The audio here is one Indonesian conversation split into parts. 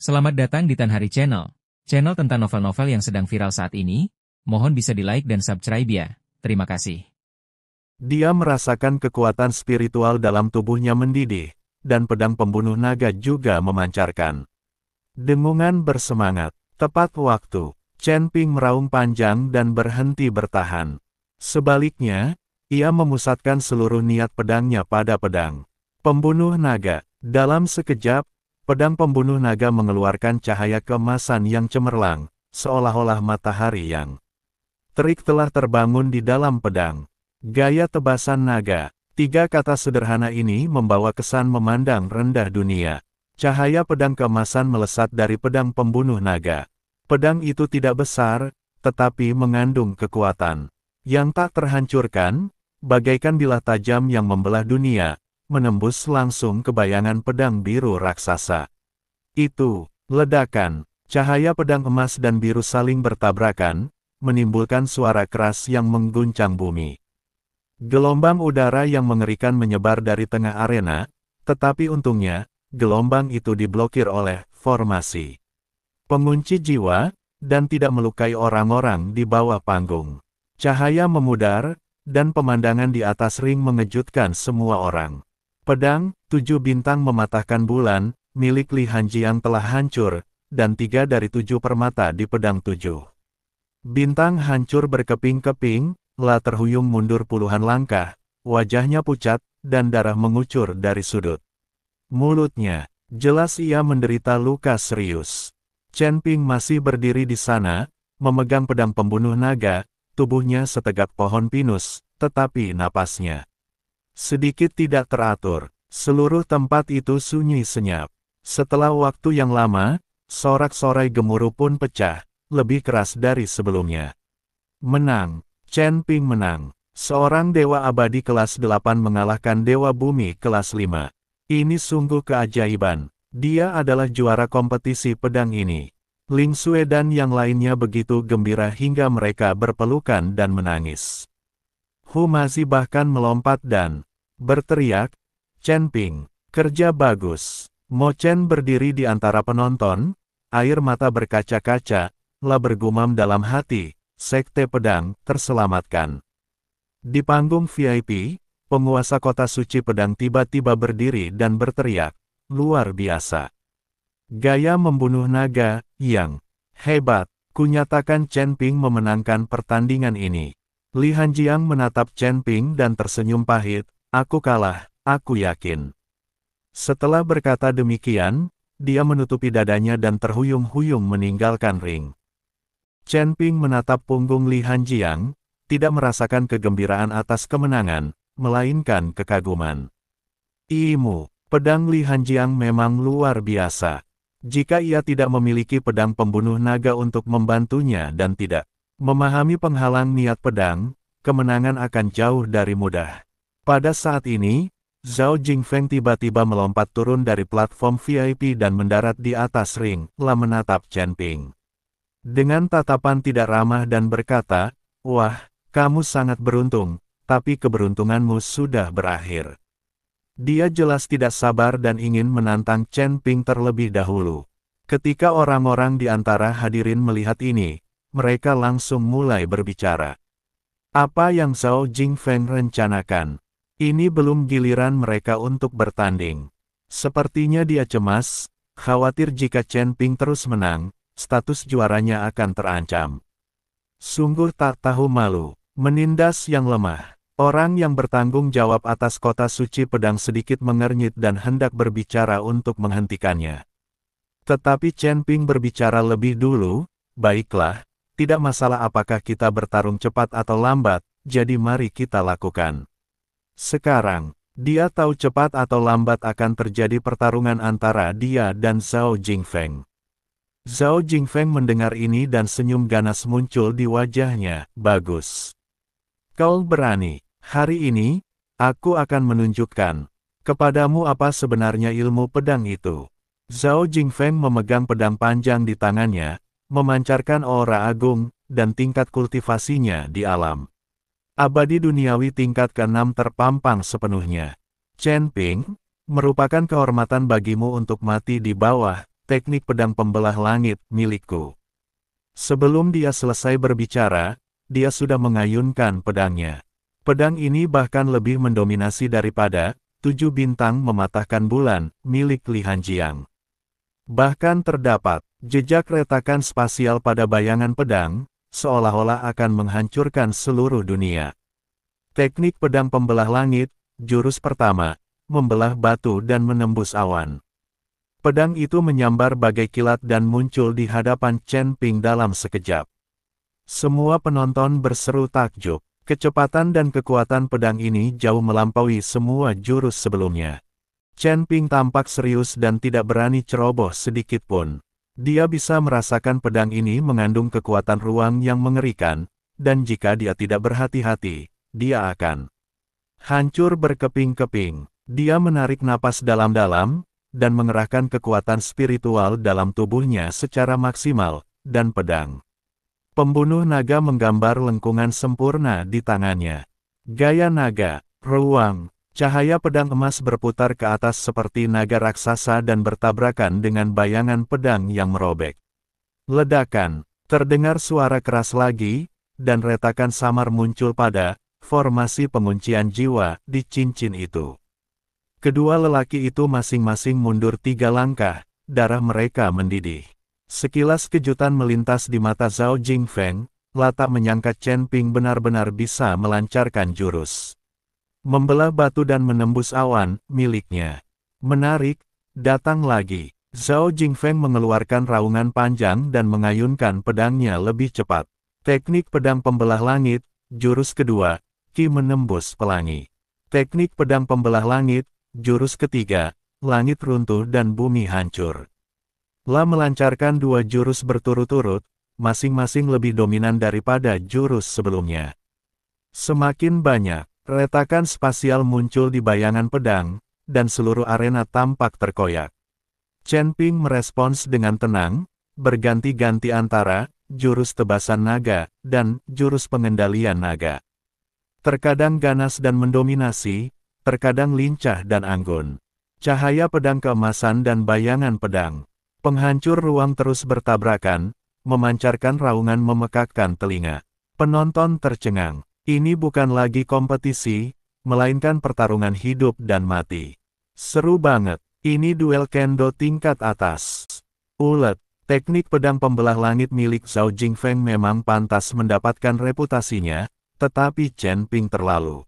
Selamat datang di Tan Hari Channel. Channel tentang novel-novel yang sedang viral saat ini. Mohon bisa di-like dan subscribe ya. Terima kasih. Dia merasakan kekuatan spiritual dalam tubuhnya mendidih, dan pedang pembunuh naga juga memancarkan dengungan bersemangat. Tepat waktu, Chen Ping meraung panjang dan berhenti bertahan. Sebaliknya, ia memusatkan seluruh niat pedangnya pada pedang pembunuh naga. Dalam sekejap, pedang pembunuh naga mengeluarkan cahaya keemasan yang cemerlang, seolah-olah matahari yang terik telah terbangun di dalam pedang. Gaya tebasan naga. Tiga kata sederhana ini membawa kesan memandang rendah dunia. Cahaya pedang keemasan melesat dari pedang pembunuh naga. Pedang itu tidak besar, tetapi mengandung kekuatan yang tak terhancurkan, bagaikan bilah tajam yang membelah dunia, menembus langsung ke bayangan pedang biru raksasa. Itu, ledakan, cahaya pedang emas dan biru saling bertabrakan, menimbulkan suara keras yang mengguncang bumi. Gelombang udara yang mengerikan menyebar dari tengah arena, tetapi untungnya, gelombang itu diblokir oleh formasi pengunci jiwa, dan tidak melukai orang-orang di bawah panggung. Cahaya memudar, dan pemandangan di atas ring mengejutkan semua orang. Pedang, 7 bintang mematahkan bulan, milik Li Hanjiang telah hancur, dan 3 dari 7 permata di pedang 7 bintang hancur berkeping-keping, La terhuyung mundur puluhan langkah, wajahnya pucat, dan darah mengucur dari sudut mulutnya. Jelas ia menderita luka serius. Chen Ping masih berdiri di sana, memegang pedang pembunuh naga, tubuhnya setegak pohon pinus, tetapi napasnya sedikit tidak teratur. Seluruh tempat itu sunyi senyap. Setelah waktu yang lama, sorak-sorai gemuruh pun pecah, lebih keras dari sebelumnya. Menang. Chen Ping menang. Seorang dewa abadi kelas 8 mengalahkan dewa bumi kelas 5. Ini sungguh keajaiban. Dia adalah juara kompetisi pedang ini. Ling Xue dan yang lainnya begitu gembira hingga mereka berpelukan dan menangis. Hu Mazi bahkan melompat dan berteriak, "Chen Ping, kerja bagus." Mo Chen berdiri di antara penonton, air mata berkaca-kaca, La bergumam dalam hati, sekte pedang terselamatkan. Di panggung VIP, penguasa kota suci pedang tiba-tiba berdiri dan berteriak, "Luar biasa. Gaya membunuh naga, yang hebat." Kunyatakan Chen Ping memenangkan pertandingan ini. Li Hanjiang menatap Chen Ping dan tersenyum pahit, "Aku kalah, aku yakin." Setelah berkata demikian, dia menutupi dadanya dan terhuyung-huyung meninggalkan ring. Chen Ping menatap punggung Li Hanjiang, tidak merasakan kegembiraan atas kemenangan, melainkan kekaguman. "Imu, pedang Li Hanjiang memang luar biasa. Jika ia tidak memiliki pedang pembunuh naga untuk membantunya dan tidak memahami penghalang niat pedang, kemenangan akan jauh dari mudah." Pada saat ini, Zhao Jingfeng tiba-tiba melompat turun dari platform VIP dan mendarat di atas ring, La menatap Chen Ping dengan tatapan tidak ramah dan berkata, "Wah, kamu sangat beruntung, tapi keberuntunganmu sudah berakhir." Dia jelas tidak sabar dan ingin menantang Chen Ping terlebih dahulu. Ketika orang-orang di antara hadirin melihat ini, mereka langsung mulai berbicara. Apa yang Zhao Jingfeng rencanakan? Ini belum giliran mereka untuk bertanding. Sepertinya dia cemas, khawatir jika Chen Ping terus menang, status juaranya akan terancam. Sungguh tak tahu malu, menindas yang lemah. Orang yang bertanggung jawab atas kota suci pedang sedikit mengernyit dan hendak berbicara untuk menghentikannya. Tetapi Chen Ping berbicara lebih dulu, "Baiklah, tidak masalah apakah kita bertarung cepat atau lambat, jadi mari kita lakukan." Sekarang, dia tahu cepat atau lambat akan terjadi pertarungan antara dia dan Zhao Jingfeng. Zhao Jingfeng mendengar ini dan senyum ganas muncul di wajahnya. "Bagus. Kau berani. Hari ini, aku akan menunjukkan kepadamu apa sebenarnya ilmu pedang itu." Zhao Jingfeng memegang pedang panjang di tangannya, memancarkan aura agung, dan tingkat kultivasinya di alam abadi duniawi tingkat ke-6 terpampang sepenuhnya. "Chen Ping, merupakan kehormatan bagimu untuk mati di bawah teknik pedang pembelah langit milikku. Sebelum dia selesai berbicara, dia sudah mengayunkan pedangnya. Pedang ini bahkan lebih mendominasi daripada 7 bintang mematahkan bulan milik Li Hanjiang. Bahkan terdapat jejak retakan spasial pada bayangan pedang, seolah-olah akan menghancurkan seluruh dunia. Teknik pedang pembelah langit, jurus pertama, membelah batu dan menembus awan. Pedang itu menyambar bagai kilat dan muncul di hadapan Chen Ping dalam sekejap. Semua penonton berseru takjub. Kecepatan dan kekuatan pedang ini jauh melampaui semua jurus sebelumnya. Chen Ping tampak serius dan tidak berani ceroboh sedikit pun. Dia bisa merasakan pedang ini mengandung kekuatan ruang yang mengerikan, dan jika dia tidak berhati-hati, dia akan hancur berkeping-keping. Dia menarik napas dalam-dalam, dan mengerahkan kekuatan spiritual dalam tubuhnya secara maksimal, dan pedang pembunuh naga menggambar lengkungan sempurna di tangannya. Gaya naga, ruang, cahaya pedang emas berputar ke atas seperti naga raksasa dan bertabrakan dengan bayangan pedang yang merobek. Ledakan, terdengar suara keras lagi, dan retakan samar muncul pada formasi penguncian jiwa di cincin itu. Kedua lelaki itu masing-masing mundur 3 langkah, darah mereka mendidih. Sekilas kejutan melintas di mata Zhao Jingfeng, tak menyangka Chen Ping benar-benar bisa melancarkan jurus membelah batu dan menembus awan miliknya. Menarik, datang lagi. Zhao Jingfeng mengeluarkan raungan panjang dan mengayunkan pedangnya lebih cepat. Teknik pedang pembelah langit, jurus kedua, Ki menembus pelangi. Teknik pedang pembelah langit, jurus ketiga, langit runtuh dan bumi hancur. La melancarkan 2 jurus berturut-turut, masing-masing lebih dominan daripada jurus sebelumnya. Semakin banyak, retakan spasial muncul di bayangan pedang, dan seluruh arena tampak terkoyak. Chen Ping merespons dengan tenang, berganti-ganti antara jurus tebasan naga dan jurus pengendalian naga. Terkadang ganas dan mendominasi, terkadang lincah dan anggun. Cahaya pedang keemasan dan bayangan pedang penghancur ruang terus bertabrakan, memancarkan raungan memekakkan telinga. Penonton tercengang. Ini bukan lagi kompetisi, melainkan pertarungan hidup dan mati. Seru banget. Ini duel kendo tingkat atas. Ulet, teknik pedang pembelah langit milik Zhao Jingfeng memang pantas mendapatkan reputasinya, tetapi Chen Ping terlalu.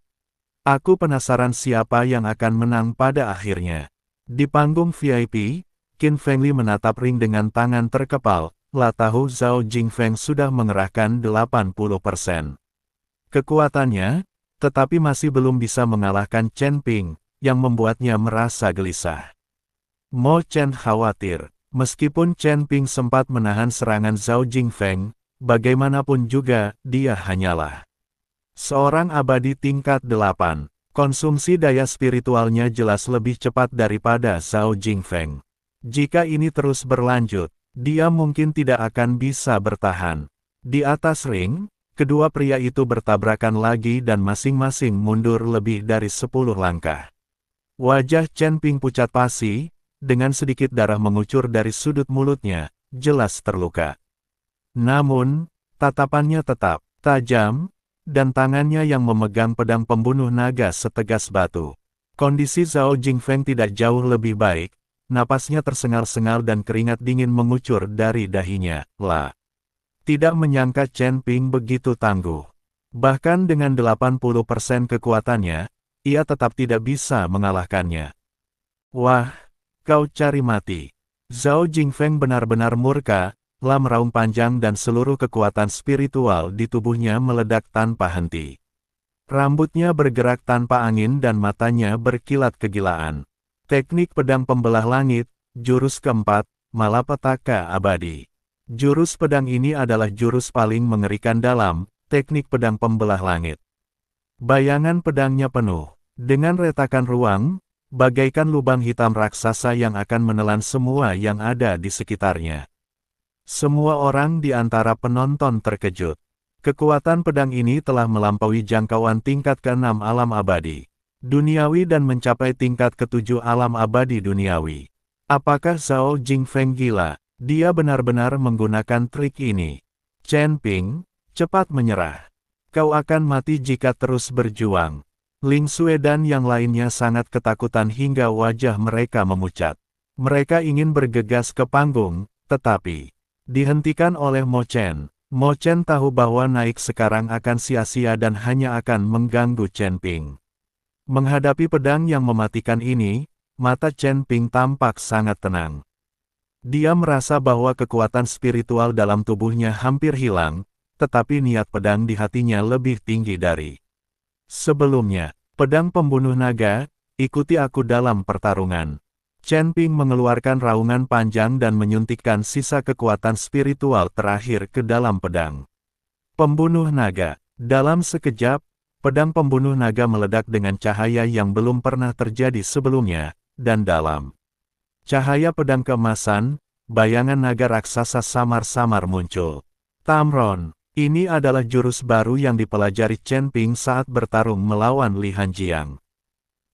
Aku penasaran siapa yang akan menang pada akhirnya. Di panggung VIP, Qin Fengli menatap ring dengan tangan terkepal, tahu Zhao Jingfeng sudah mengerahkan 80% kekuatannya, tetapi masih belum bisa mengalahkan Chen Ping, yang membuatnya merasa gelisah. Mo Chen khawatir, meskipun Chen Ping sempat menahan serangan Zhao Jingfeng, bagaimanapun juga, dia hanyalah seorang abadi tingkat 8. Konsumsi daya spiritualnya jelas lebih cepat daripada Zhao Jingfeng. Jika ini terus berlanjut, dia mungkin tidak akan bisa bertahan. Di atas ring, kedua pria itu bertabrakan lagi dan masing-masing mundur lebih dari 10 langkah. Wajah Chen Ping pucat pasi, dengan sedikit darah mengucur dari sudut mulutnya, jelas terluka. Namun, tatapannya tetap tajam, dan tangannya yang memegang pedang pembunuh naga setegas batu. Kondisi Zhao Jingfeng tidak jauh lebih baik, napasnya tersengal-sengal dan keringat dingin mengucur dari dahinya. Tidak menyangka Chen Ping begitu tangguh. Bahkan dengan 80% kekuatannya, ia tetap tidak bisa mengalahkannya. Wah, kau cari mati. Zhao Jingfeng benar-benar murka, meraung panjang dan seluruh kekuatan spiritual di tubuhnya meledak tanpa henti. Rambutnya bergerak tanpa angin dan matanya berkilat kegilaan. Teknik pedang pembelah langit, jurus keempat, Malapetaka Abadi. Jurus pedang ini adalah jurus paling mengerikan dalam teknik pedang pembelah langit. Bayangan pedangnya penuh dengan retakan ruang, bagaikan lubang hitam raksasa yang akan menelan semua yang ada di sekitarnya. Semua orang di antara penonton terkejut. Kekuatan pedang ini telah melampaui jangkauan tingkat ke-6 alam abadi duniawi dan mencapai tingkat ke-7 alam abadi duniawi. Apakah Zhao Jingfeng gila? Dia benar-benar menggunakan trik ini. Chen Ping, cepat menyerah. Kau akan mati jika terus berjuang. Ling Xue dan yang lainnya sangat ketakutan hingga wajah mereka memucat. Mereka ingin bergegas ke panggung, tetapi dihentikan oleh Mo Chen. Mo Chen tahu bahwa naik sekarang akan sia-sia dan hanya akan mengganggu Chen Ping. Menghadapi pedang yang mematikan ini, mata Chen Ping tampak sangat tenang. Dia merasa bahwa kekuatan spiritual dalam tubuhnya hampir hilang, tetapi niat pedang di hatinya lebih tinggi dari sebelumnya. Pedang pembunuh naga, ikuti aku dalam pertarungan. Chen Ping mengeluarkan raungan panjang dan menyuntikkan sisa kekuatan spiritual terakhir ke dalam pedang. Pembunuh naga. Dalam sekejap, pedang pembunuh naga meledak dengan cahaya yang belum pernah terjadi sebelumnya, dan dalam cahaya pedang keemasan, bayangan naga raksasa samar-samar muncul. Tamron. Ini adalah jurus baru yang dipelajari Chen Ping saat bertarung melawan Li Hanjiang.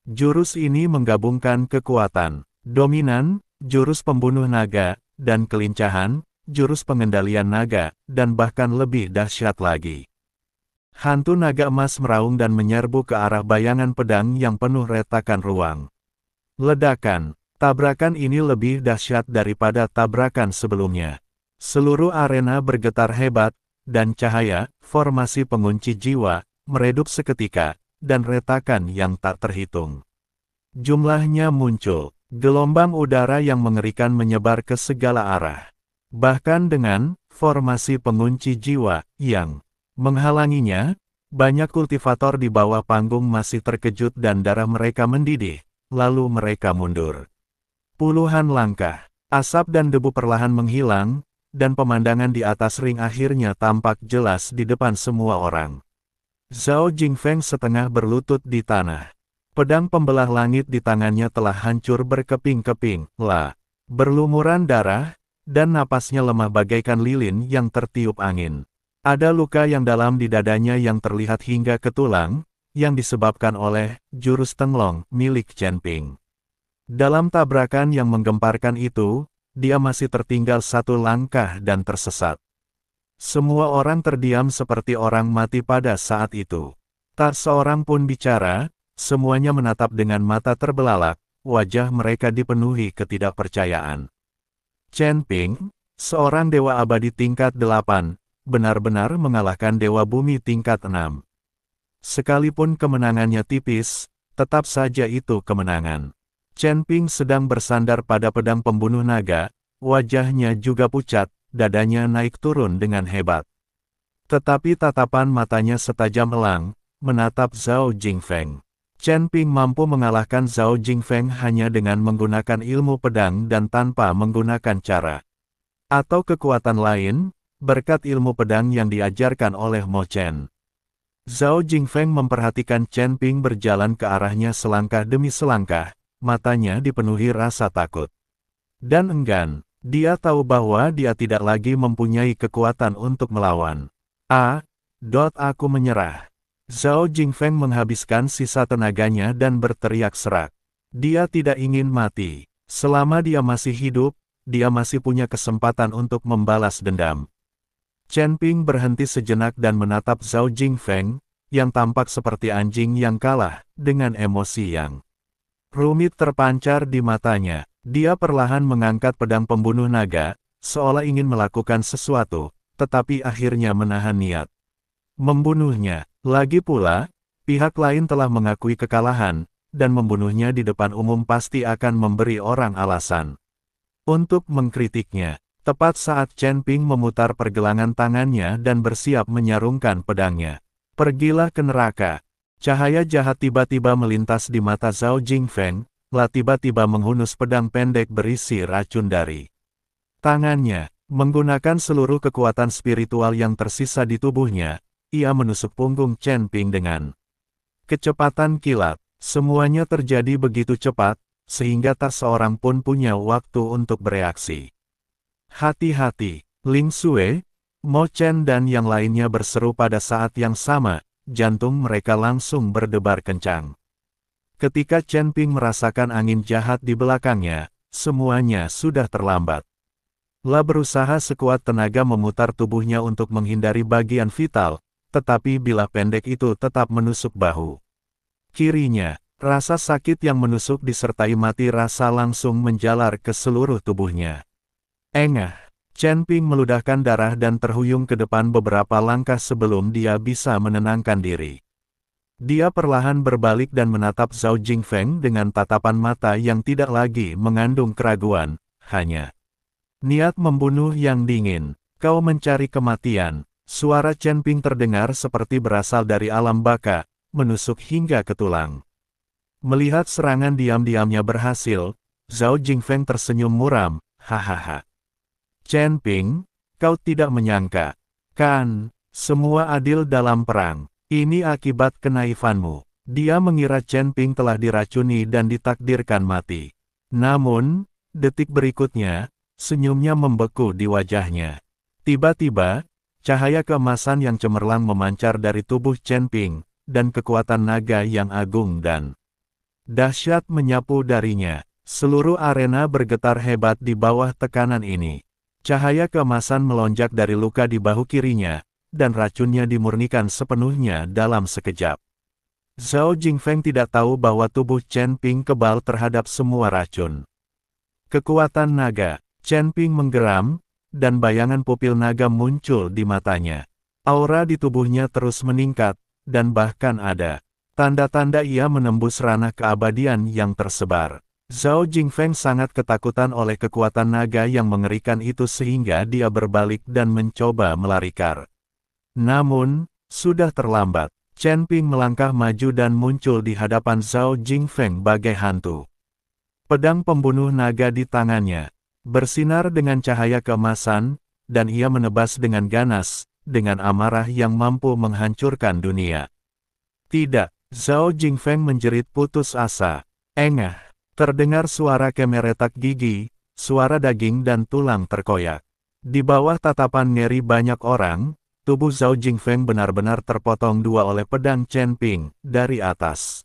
Jurus ini menggabungkan kekuatan dominan, jurus pembunuh naga, dan kelincahan, jurus pengendalian naga, dan bahkan lebih dahsyat lagi. Hantu naga emas meraung dan menyerbu ke arah bayangan pedang yang penuh retakan ruang. Ledakan, tabrakan ini lebih dahsyat daripada tabrakan sebelumnya. Seluruh arena bergetar hebat, dan cahaya, formasi pengunci jiwa, meredup seketika, dan retakan yang tak terhitung. Jumlahnya muncul, gelombang udara yang mengerikan menyebar ke segala arah. Bahkan dengan formasi pengunci jiwa yang menghalanginya, banyak kultivator di bawah panggung masih terkejut dan darah mereka mendidih, lalu mereka mundur. Puluhan langkah, asap dan debu perlahan menghilang, dan pemandangan di atas ring akhirnya tampak jelas di depan semua orang. Zhao Jingfeng setengah berlutut di tanah. Pedang pembelah langit di tangannya telah hancur berkeping-keping, berlumuran darah, dan napasnya lemah bagaikan lilin yang tertiup angin. Ada luka yang dalam di dadanya yang terlihat hingga ke tulang, yang disebabkan oleh jurus tenglong milik Chen Ping. Dalam tabrakan yang menggemparkan itu, dia masih tertinggal satu langkah dan tersesat. Semua orang terdiam seperti orang mati pada saat itu. Tak seorang pun bicara, semuanya menatap dengan mata terbelalak, wajah mereka dipenuhi ketidakpercayaan. Chen Ping, seorang dewa abadi tingkat 8, benar-benar mengalahkan dewa bumi tingkat 6. Sekalipun kemenangannya tipis, tetap saja itu kemenangan. Chen Ping sedang bersandar pada pedang pembunuh naga, wajahnya juga pucat, dadanya naik turun dengan hebat. Tetapi tatapan matanya setajam elang, menatap Zhao Jingfeng. Chen Ping mampu mengalahkan Zhao Jingfeng hanya dengan menggunakan ilmu pedang dan tanpa menggunakan cara atau kekuatan lain, berkat ilmu pedang yang diajarkan oleh Mo Chen. Zhao Jingfeng memperhatikan Chen Ping berjalan ke arahnya selangkah demi selangkah. Matanya dipenuhi rasa takut dan enggan. Dia tahu bahwa dia tidak lagi mempunyai kekuatan untuk melawan. Aku menyerah. Zhao Jingfeng menghabiskan sisa tenaganya dan berteriak serak. Dia tidak ingin mati. Selama dia masih hidup, dia masih punya kesempatan untuk membalas dendam. Chen Ping berhenti sejenak dan menatap Zhao Jingfeng, yang tampak seperti anjing yang kalah, dengan emosi yang rumit terpancar di matanya. Dia perlahan mengangkat pedang pembunuh naga, seolah ingin melakukan sesuatu, tetapi akhirnya menahan niat membunuhnya. Lagi pula, pihak lain telah mengakui kekalahan, dan membunuhnya di depan umum pasti akan memberi orang alasan untuk mengkritiknya. Tepat saat Chen Ping memutar pergelangan tangannya dan bersiap menyarungkan pedangnya. Pergilah ke neraka. Cahaya jahat tiba-tiba melintas di mata Zhao Jingfeng, tiba-tiba menghunus pedang pendek berisi racun dari tangannya. Menggunakan seluruh kekuatan spiritual yang tersisa di tubuhnya, ia menusuk punggung Chen Ping dengan kecepatan kilat. Semuanya terjadi begitu cepat, sehingga tak seorang pun punya waktu untuk bereaksi. Hati-hati, Ling Xue, Mo Chen dan yang lainnya berseru pada saat yang sama. Jantung mereka langsung berdebar kencang. Ketika Chen Ping merasakan angin jahat di belakangnya, semuanya sudah terlambat. La berusaha sekuat tenaga memutar tubuhnya untuk menghindari bagian vital, tetapi bilah pendek itu tetap menusuk bahu kirinya. Rasa sakit yang menusuk disertai mati rasa langsung menjalar ke seluruh tubuhnya. Engah, Chen Ping meludahkan darah dan terhuyung ke depan beberapa langkah sebelum dia bisa menenangkan diri. Dia perlahan berbalik dan menatap Zhao Jingfeng dengan tatapan mata yang tidak lagi mengandung keraguan, hanya niat membunuh yang dingin. Kau mencari kematian. Suara Chen Ping terdengar seperti berasal dari alam baka, menusuk hingga ke tulang. Melihat serangan diam-diamnya berhasil, Zhao Jingfeng tersenyum muram, hahaha. Chen Ping, kau tidak menyangka, kan, semua adil dalam perang. Ini akibat kenaifanmu. Dia mengira Chen Ping telah diracuni dan ditakdirkan mati. Namun, detik berikutnya, senyumnya membeku di wajahnya. Tiba-tiba, cahaya keemasan yang cemerlang memancar dari tubuh Chen Ping, dan kekuatan naga yang agung dan dahsyat menyapu darinya. Seluruh arena bergetar hebat di bawah tekanan ini. Cahaya keemasan melonjak dari luka di bahu kirinya, dan racunnya dimurnikan sepenuhnya dalam sekejap. Zhao Jingfeng tidak tahu bahwa tubuh Chen Ping kebal terhadap semua racun. Kekuatan naga. Chen Ping menggeram, dan bayangan pupil naga muncul di matanya. Aura di tubuhnya terus meningkat, dan bahkan ada tanda-tanda ia menembus ranah keabadian yang tersebar. Zhao Jingfeng sangat ketakutan oleh kekuatan naga yang mengerikan itu sehingga dia berbalik dan mencoba melarikan. Namun, sudah terlambat. Chen Ping melangkah maju dan muncul di hadapan Zhao Jingfeng bagai hantu. Pedang pembunuh naga di tangannya bersinar dengan cahaya keemasan, dan ia menebas dengan ganas, dengan amarah yang mampu menghancurkan dunia. Tidak. Zhao Jingfeng menjerit putus asa. Engah. Terdengar suara kemeretak gigi, suara daging dan tulang terkoyak. Di bawah tatapan ngeri banyak orang, tubuh Zhao Jingfeng benar-benar terpotong dua oleh pedang Chen Ping, dari atas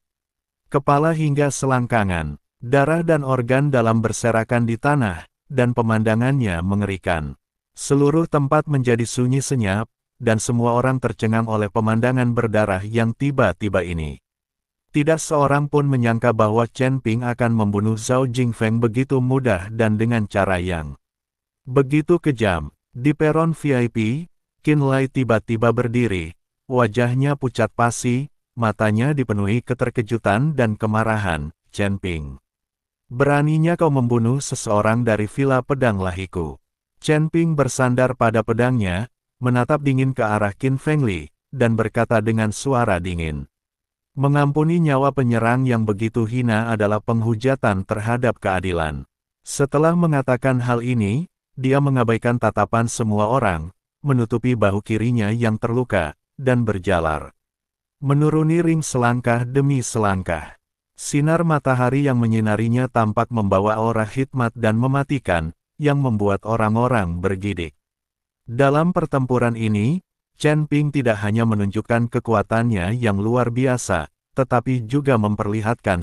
kepala hingga selangkangan. Darah dan organ dalam berserakan di tanah, dan pemandangannya mengerikan. Seluruh tempat menjadi sunyi senyap, dan semua orang tercengang oleh pemandangan berdarah yang tiba-tiba ini. Tidak seorang pun menyangka bahwa Chen Ping akan membunuh Zhao Jingfeng begitu mudah dan dengan cara yang begitu kejam. Di peron VIP, Qin Lai tiba-tiba berdiri, wajahnya pucat pasi, matanya dipenuhi keterkejutan dan kemarahan. Chen Ping, beraninya kau membunuh seseorang dari Villa Pedang Lahiku. Chen Ping bersandar pada pedangnya, menatap dingin ke arah Qin Fengli, dan berkata dengan suara dingin. Mengampuni nyawa penyerang yang begitu hina adalah penghujatan terhadap keadilan. Setelah mengatakan hal ini, dia mengabaikan tatapan semua orang, menutupi bahu kirinya yang terluka, dan berjalar. Menuruni ring selangkah demi selangkah. Sinar matahari yang menyinarinya tampak membawa aura hikmat dan mematikan, yang membuat orang-orang bergidik. Dalam pertempuran ini, Chen Ping tidak hanya menunjukkan kekuatannya yang luar biasa, tetapi juga memperlihatkan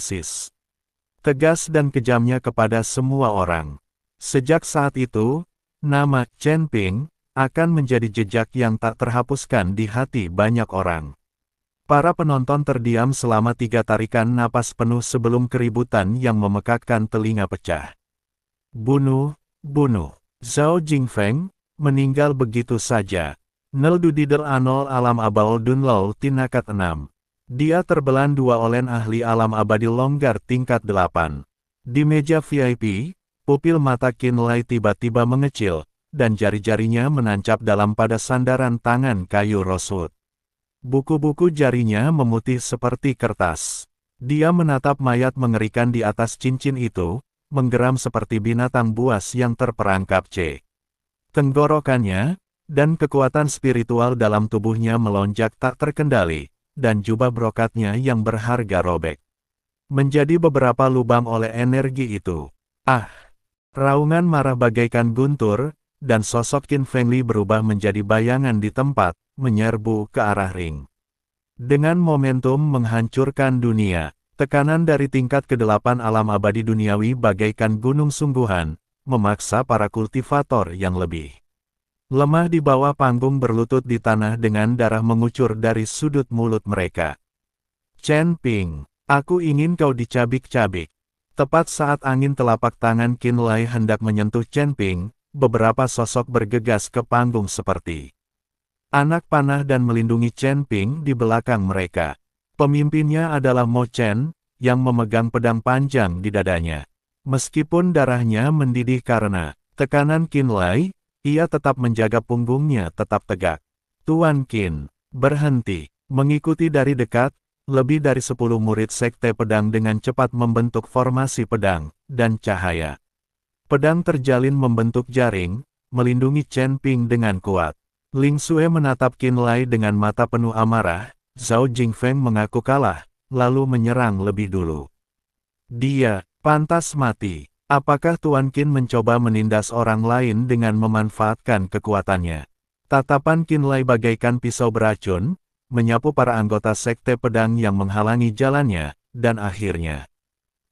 tegas dan kejamnya kepada semua orang. Sejak saat itu, nama Chen Ping akan menjadi jejak yang tak terhapuskan di hati banyak orang. Para penonton terdiam selama 3 tarikan napas penuh sebelum keributan yang memekakkan telinga pecah. Bunuh, bunuh. Zhao Jingfeng meninggal begitu saja. Neldudidel Anol Alam Abal Dunlol Tinakat 6. Dia terbelan 2 oleh ahli alam abadi longgar tingkat 8. Di meja VIP, pupil mata Qin Lai tiba-tiba mengecil, dan jari-jarinya menancap dalam pada sandaran tangan kayu rosut. Buku-buku jarinya memutih seperti kertas. Dia menatap mayat mengerikan di atas cincin itu, menggeram seperti binatang buas yang terperangkap tenggorokannya, dan kekuatan spiritual dalam tubuhnya melonjak tak terkendali, dan jubah brokatnya yang berharga robek menjadi beberapa lubang oleh energi itu. Ah! Raungan marah bagaikan guntur, dan sosok Qin Fengli berubah menjadi bayangan di tempat, menyerbu ke arah ring. Dengan momentum menghancurkan dunia, Tekanan dari tingkat ke-8 alam abadi duniawi bagaikan gunung sungguhan, memaksa para kultivator yang lebih lemah di bawah panggung berlutut di tanah dengan darah mengucur dari sudut mulut mereka. Chen Ping, aku ingin kau dicabik-cabik. Tepat saat angin telapak tangan Qin Lai hendak menyentuh Chen Ping, beberapa sosok bergegas ke panggung seperti anak panah dan melindungi Chen Ping di belakang mereka. Pemimpinnya adalah Mo Chen, yang memegang pedang panjang di dadanya. Meskipun darahnya mendidih karena tekanan Qin Lai, ia tetap menjaga punggungnya tetap tegak. Tuan Qin, berhenti. Mengikuti dari dekat, lebih dari 10 murid sekte pedang dengan cepat membentuk formasi pedang dan cahaya. Pedang terjalin membentuk jaring, melindungi Chen Ping dengan kuat. Ling Xue menatap Qin Lai dengan mata penuh amarah. Zhao Jingfeng mengaku kalah, lalu menyerang lebih dulu. Dia pantas mati. Apakah Tuan Qin mencoba menindas orang lain dengan memanfaatkan kekuatannya? Tatapan Qin Lai bagaikan pisau beracun, menyapu para anggota sekte pedang yang menghalangi jalannya, dan akhirnya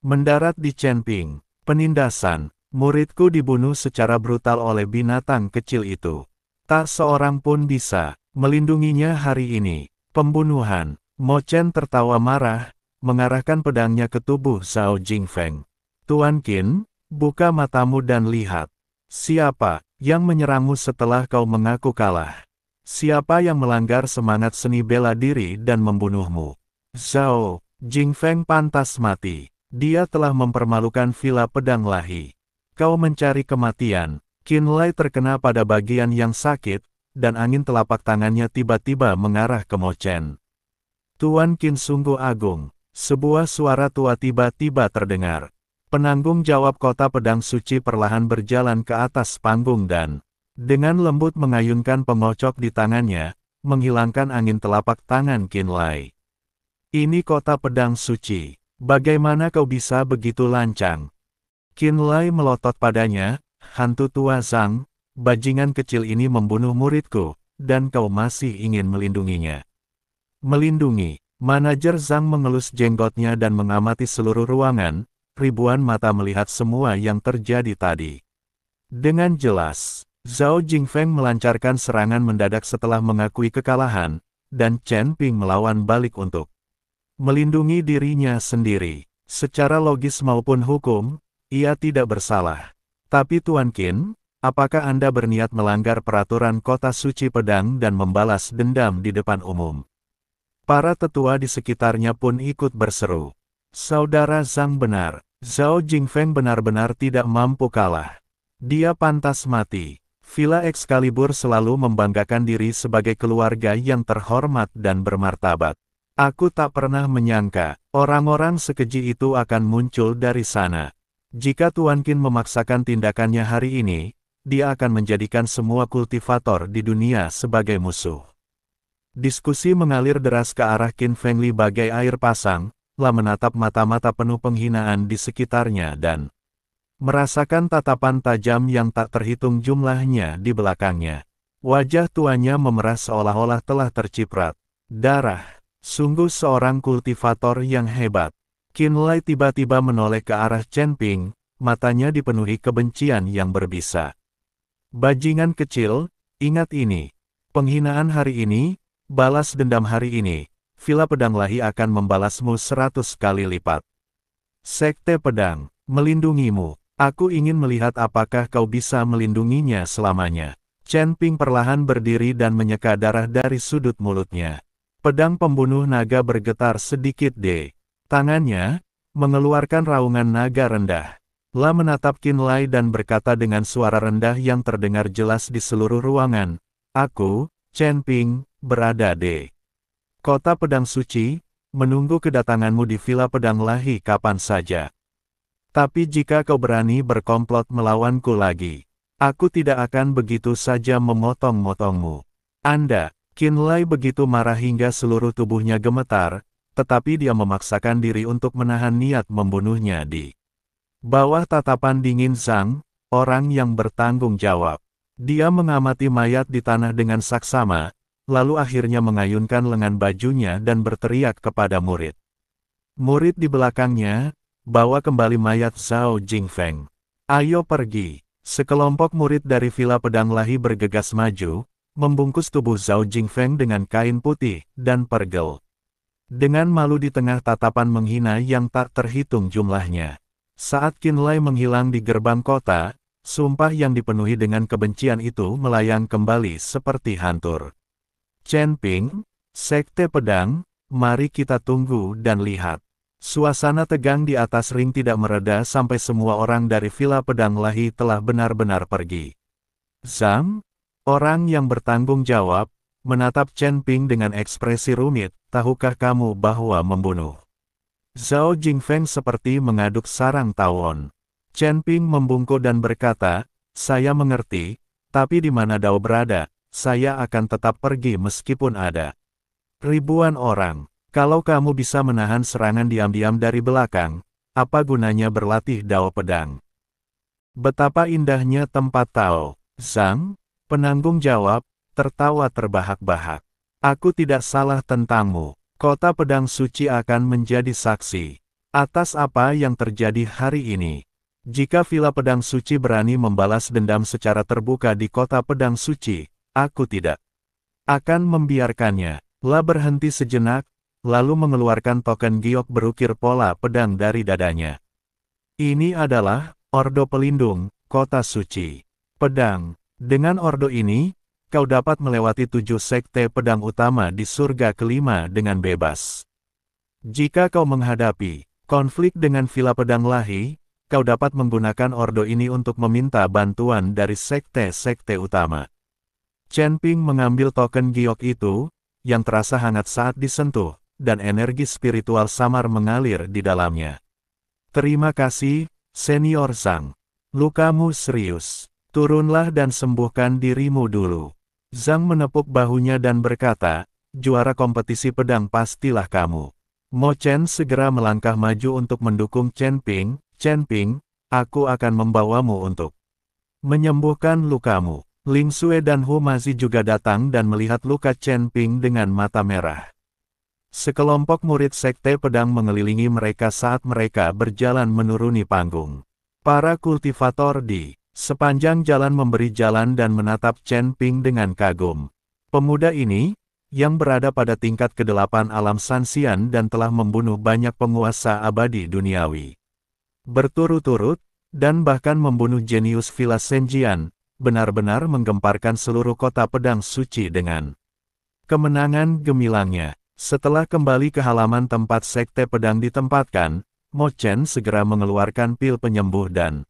mendarat di Chen Ping. Penindasan, muridku dibunuh secara brutal oleh binatang kecil itu. Tak seorang pun bisa melindunginya hari ini. Pembunuhan. Mo Chen tertawa marah, mengarahkan pedangnya ke tubuh Zhao Jingfeng. Tuan Qin, buka matamu dan lihat. Siapa yang menyerangmu setelah kau mengaku kalah? Siapa yang melanggar semangat seni bela diri dan membunuhmu? Zhao Jingfeng pantas mati. Dia telah mempermalukan Villa Pedang Lahi. Kau mencari kematian. Qin Lai terkena pada bagian yang sakit, dan angin telapak tangannya tiba-tiba mengarah ke Mo Chen. Tuan Qin sungguh agung. Sebuah suara tua tiba-tiba terdengar. Penanggung jawab kota pedang suci perlahan berjalan ke atas panggung dan dengan lembut mengayunkan pengocok di tangannya, menghilangkan angin telapak tangan Qin Lai. Ini kota pedang suci. Bagaimana kau bisa begitu lancang? Qin Lai melotot padanya, hantu tua Zhang, bajingan kecil ini membunuh muridku, dan kau masih ingin melindunginya. Melindungi. Manajer Zhang mengelus jenggotnya dan mengamati seluruh ruangan. Ribuan mata melihat semua yang terjadi tadi. Dengan jelas, Zhao Jingfeng melancarkan serangan mendadak setelah mengakui kekalahan, dan Chen Ping melawan balik untuk melindungi dirinya sendiri. Secara logis maupun hukum, ia tidak bersalah. Tapi Tuan Qin, apakah Anda berniat melanggar peraturan kota suci pedang dan membalas dendam di depan umum? Para tetua di sekitarnya pun ikut berseru. Saudara Zhang benar, Zhao Jingfeng benar-benar tidak mampu kalah. Dia pantas mati. Villa Excalibur selalu membanggakan diri sebagai keluarga yang terhormat dan bermartabat. Aku tak pernah menyangka, orang-orang sekeji itu akan muncul dari sana. Jika Tuan Qin memaksakan tindakannya hari ini, dia akan menjadikan semua kultivator di dunia sebagai musuh. Diskusi mengalir deras ke arah Qin Fengli bagai air pasang. Lah menatap mata-mata penuh penghinaan di sekitarnya dan merasakan tatapan tajam yang tak terhitung jumlahnya di belakangnya. Wajah tuanya memerah seolah-olah telah terciprat darah. Sungguh seorang kultivator yang hebat. Qin Lai tiba-tiba menoleh ke arah Chen Ping, matanya dipenuhi kebencian yang berbisa. Bajingan kecil, ingat ini. Penghinaan hari ini, balas dendam hari ini. Villa Pedang Lahi akan membalasmu 100 kali lipat. Sekte Pedang, melindungimu. Aku ingin melihat apakah kau bisa melindunginya selamanya. Chen Ping perlahan berdiri dan menyeka darah dari sudut mulutnya. Pedang pembunuh naga bergetar sedikit tangannya, mengeluarkan raungan naga rendah. Lah menatap Qin Lai dan berkata dengan suara rendah yang terdengar jelas di seluruh ruangan. Aku, Chen Ping, berada di Kota Pedang Suci, menunggu kedatanganmu di Villa Pedang Lahi kapan saja. Tapi jika kau berani berkomplot melawanku lagi, aku tidak akan begitu saja memotong-motongmu. Anda, Qin Lai begitu marah hingga seluruh tubuhnya gemetar, tetapi dia memaksakan diri untuk menahan niat membunuhnya di bawah tatapan dingin Zhang, orang yang bertanggung jawab. Dia mengamati mayat di tanah dengan saksama, lalu akhirnya mengayunkan lengan bajunya dan berteriak kepada murid Murid di belakangnya, bawa kembali mayat Zhao Jingfeng. Ayo pergi. Sekelompok murid dari Villa Pedang Lahi bergegas maju, membungkus tubuh Zhao Jingfeng dengan kain putih dan pergel. Dengan malu di tengah tatapan menghina yang tak terhitung jumlahnya. Saat Qinlai menghilang di gerbang kota, sumpah yang dipenuhi dengan kebencian itu melayang kembali seperti hantur. Chen Ping, Sekte Pedang, mari kita tunggu dan lihat. Suasana tegang di atas ring tidak mereda sampai semua orang dari Villa Pedang Lahi telah benar-benar pergi. Zhang, orang yang bertanggung jawab, menatap Chen Ping dengan ekspresi rumit, tahukah kamu bahwa membunuh Zhao Jingfeng seperti mengaduk sarang tawon. Chen Ping membungkuk dan berkata, saya mengerti, tapi di mana Dao berada, saya akan tetap pergi meskipun ada ribuan orang. Kalau kamu bisa menahan serangan diam-diam dari belakang, apa gunanya berlatih Dao Pedang? Betapa indahnya tempat Tao. Zhang, penanggung jawab, tertawa terbahak-bahak. Aku tidak salah tentangmu. Kota Pedang Suci akan menjadi saksi atas apa yang terjadi hari ini. Jika Villa Pedang Suci berani membalas dendam secara terbuka di Kota Pedang Suci, aku tidak akan membiarkannya. La berhenti sejenak, lalu mengeluarkan token giok berukir pola pedang dari dadanya. Ini adalah Ordo Pelindung, Kota Suci. Pedang. Dengan ordo ini, kau dapat melewati 7 sekte pedang utama di surga kelima dengan bebas. Jika kau menghadapi konflik dengan Villa Pedang Lahi, kau dapat menggunakan ordo ini untuk meminta bantuan dari sekte-sekte utama. Chen Ping mengambil token giok itu, yang terasa hangat saat disentuh, dan energi spiritual samar mengalir di dalamnya. Terima kasih, Senior Zhang. Lukamu serius. Turunlah dan sembuhkan dirimu dulu. Zhang menepuk bahunya dan berkata, juara kompetisi pedang pastilah kamu. Mo Chen segera melangkah maju untuk mendukung Chen Ping. Chen Ping, aku akan membawamu untuk menyembuhkan lukamu. Ling Xue dan Hu Mazi juga datang dan melihat luka Chen Ping dengan mata merah. Sekelompok murid sekte pedang mengelilingi mereka saat mereka berjalan menuruni panggung. Para kultivator di sepanjang jalan memberi jalan dan menatap Chen Ping dengan kagum. Pemuda ini, yang berada pada tingkat ke-8 alam Sanxian dan telah membunuh banyak penguasa abadi duniawi berturut-turut, dan bahkan membunuh jenius Villa Senjian, benar-benar menggemparkan seluruh kota pedang suci dengan kemenangan gemilangnya. Setelah kembali ke halaman tempat sekte pedang ditempatkan, Mo Chen segera mengeluarkan pil penyembuh dan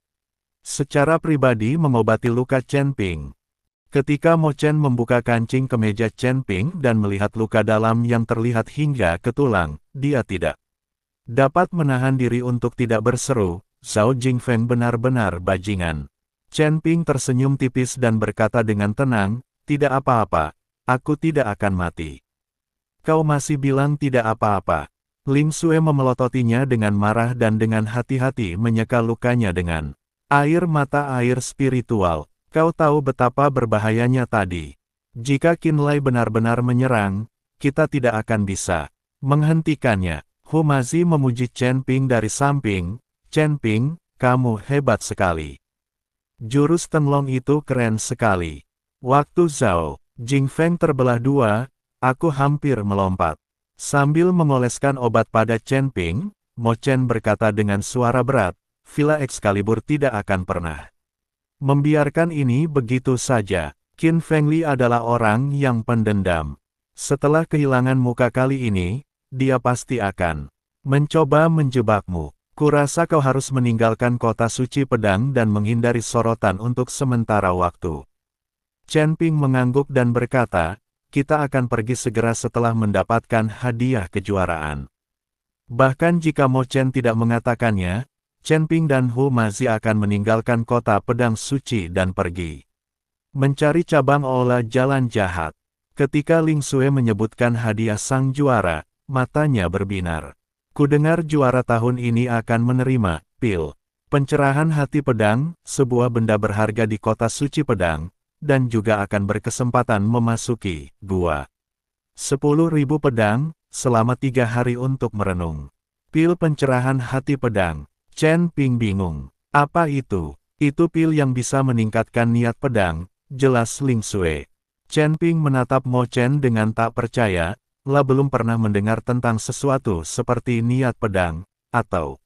secara pribadi mengobati luka Chen Ping. Ketika Mo Chen membuka kancing kemeja Chen Ping dan melihat luka dalam yang terlihat hingga ke tulang, dia tidak dapat menahan diri untuk tidak berseru, Zhao Jingfeng benar-benar bajingan. Chen Ping tersenyum tipis dan berkata dengan tenang, tidak apa-apa, aku tidak akan mati. Kau masih bilang tidak apa-apa. Ling Xue memelototinya dengan marah dan dengan hati-hati menyeka lukanya dengan air mata air spiritual. Kau tahu betapa berbahayanya tadi. Jika Qinlai benar-benar menyerang, kita tidak akan bisa menghentikannya. Hu Mazi memuji Chen Ping dari samping. Chen Ping, kamu hebat sekali. Jurus Tenlong itu keren sekali. Waktu Zhao Jingfeng terbelah dua, aku hampir melompat. Sambil mengoleskan obat pada Chen Ping, Mo Chen berkata dengan suara berat, Villa Excalibur tidak akan pernah membiarkan ini begitu saja. Qin Fengli adalah orang yang pendendam. Setelah kehilangan muka kali ini, dia pasti akan mencoba menjebakmu. Kurasa kau harus meninggalkan kota suci pedang dan menghindari sorotan untuk sementara waktu. Chen Ping mengangguk dan berkata, kita akan pergi segera setelah mendapatkan hadiah kejuaraan. Bahkan jika Mo Chen tidak mengatakannya, Chen Ping dan Hu Mazi akan meninggalkan kota pedang suci dan pergi mencari cabang olah jalan jahat. Ketika Ling Xue menyebutkan hadiah sang juara, matanya berbinar. Kudengar juara tahun ini akan menerima pil pencerahan hati pedang, sebuah benda berharga di kota suci pedang, dan juga akan berkesempatan memasuki gua 10.000 pedang selama 3 hari untuk merenung. Pil pencerahan hati pedang. Chen Ping bingung. Apa itu? Itu pil yang bisa meningkatkan niat pedang, jelas Ling Xue. Chen Ping menatap Mo Chen dengan tak percaya, lah belum pernah mendengar tentang sesuatu seperti niat pedang, atau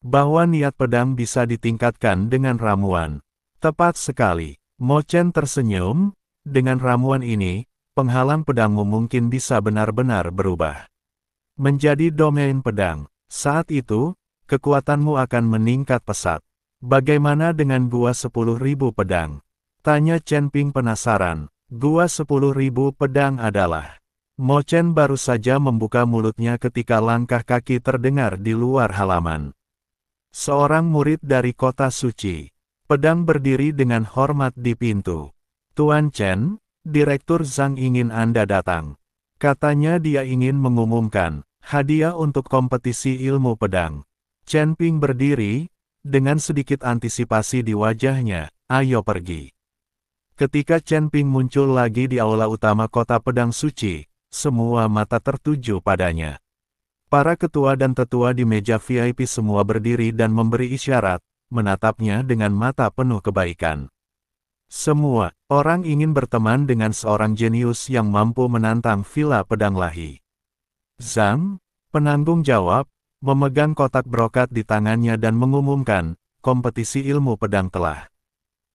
bahwa niat pedang bisa ditingkatkan dengan ramuan. Tepat sekali. Mo Chen tersenyum, dengan ramuan ini, penghalang pedangmu mungkin bisa benar-benar berubah menjadi domain pedang. Saat itu, kekuatanmu akan meningkat pesat. Bagaimana dengan gua 10.000 pedang? Tanya Chen Ping penasaran. Gua 10.000 pedang adalah... Mo Chen baru saja membuka mulutnya ketika langkah kaki terdengar di luar halaman. Seorang murid dari kota suci. Pedang berdiri dengan hormat di pintu. Tuan Chen, Direktur Zhang ingin Anda datang. Katanya dia ingin mengumumkan hadiah untuk kompetisi ilmu pedang. Chen Ping berdiri, dengan sedikit antisipasi di wajahnya, ayo pergi. Ketika Chen Ping muncul lagi di aula utama kota pedang suci, semua mata tertuju padanya. Para ketua dan tetua di meja VIP semua berdiri dan memberi isyarat, menatapnya dengan mata penuh kebaikan. Semua orang ingin berteman dengan seorang jenius yang mampu menantang Villa Pedang Lahi. Zhang, penanggung jawab, memegang kotak brokat di tangannya dan mengumumkan, kompetisi ilmu pedang telah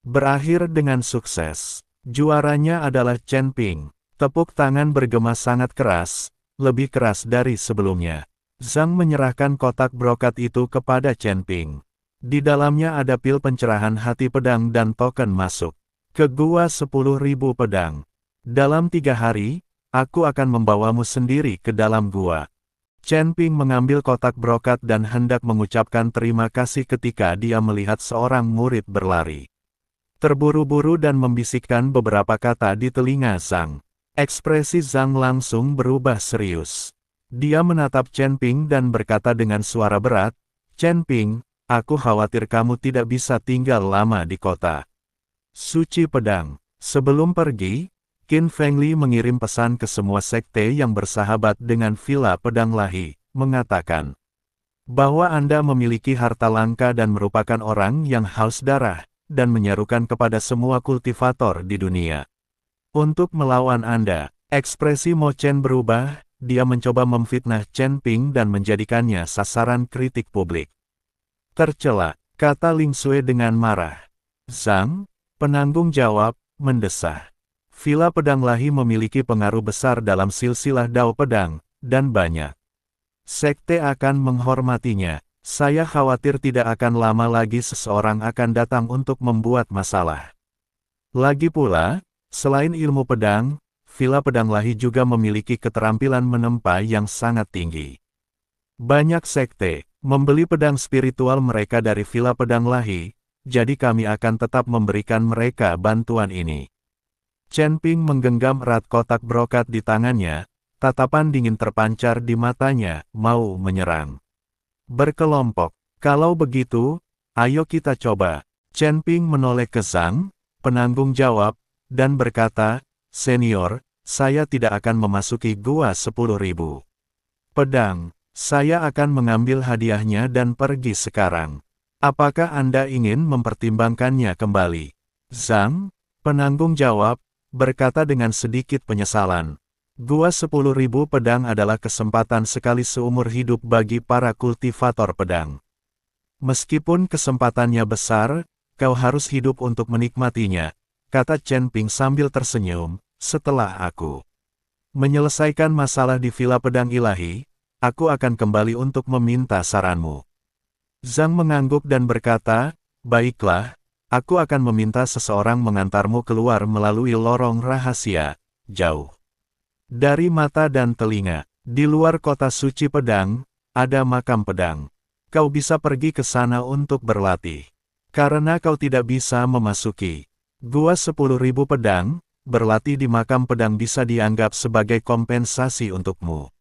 berakhir dengan sukses. Juaranya adalah Chen Ping. Tepuk tangan bergema sangat keras, lebih keras dari sebelumnya. Zhang menyerahkan kotak brokat itu kepada Chen Ping. Di dalamnya ada pil pencerahan hati pedang dan token masuk ke gua 10.000 pedang. Dalam 3 hari, aku akan membawamu sendiri ke dalam gua. Chen Ping mengambil kotak brokat dan hendak mengucapkan terima kasih ketika dia melihat seorang murid berlari. Terburu-buru dan membisikkan beberapa kata di telinga Zhang. Ekspresi Zhang langsung berubah serius. Dia menatap Chen Ping dan berkata dengan suara berat, Chen Ping, aku khawatir kamu tidak bisa tinggal lama di kota suci pedang. Sebelum pergi, Qin Fengli mengirim pesan ke semua sekte yang bersahabat dengan Villa Pedang Lahi, mengatakan bahwa Anda memiliki harta langka dan merupakan orang yang haus darah, dan menyerukan kepada semua kultivator di dunia untuk melawan Anda. Ekspresi Mo Chen berubah, dia mencoba memfitnah Chen Ping dan menjadikannya sasaran kritik publik. Tercela, kata Ling Xue dengan marah. Zhang, penanggung jawab, mendesah. Villa Pedang Lahi memiliki pengaruh besar dalam silsilah Dao Pedang, dan banyak sekte akan menghormatinya. Saya khawatir tidak akan lama lagi seseorang akan datang untuk membuat masalah. Lagi pula, selain ilmu pedang, Villa Pedang Lahi juga memiliki keterampilan menempa yang sangat tinggi. Banyak sekte membeli pedang spiritual mereka dari Villa Pedang Lahi, jadi kami akan tetap memberikan mereka bantuan ini. Chen Ping menggenggam erat kotak brokat di tangannya, tatapan dingin terpancar di matanya, mau menyerang. Berkelompok, kalau begitu, ayo kita coba. Chen Ping menoleh ke Zhang, penanggung jawab, dan berkata, Senior, saya tidak akan memasuki gua 10.000 pedang. Saya akan mengambil hadiahnya dan pergi sekarang. Apakah Anda ingin mempertimbangkannya kembali? Zhang, penanggung jawab, berkata dengan sedikit penyesalan. Gua 10.000 pedang adalah kesempatan sekali seumur hidup bagi para kultivator pedang. Meskipun kesempatannya besar, kau harus hidup untuk menikmatinya, kata Chen Ping sambil tersenyum. Setelah aku menyelesaikan masalah di Villa Pedang Ilahi, aku akan kembali untuk meminta saranmu. Zhang mengangguk dan berkata, baiklah, aku akan meminta seseorang mengantarmu keluar melalui lorong rahasia, jauh dari mata dan telinga. Di luar kota suci pedang, ada makam pedang. Kau bisa pergi ke sana untuk berlatih. Karena kau tidak bisa memasuki gua 10.000 pedang, berlatih di makam pedang bisa dianggap sebagai kompensasi untukmu.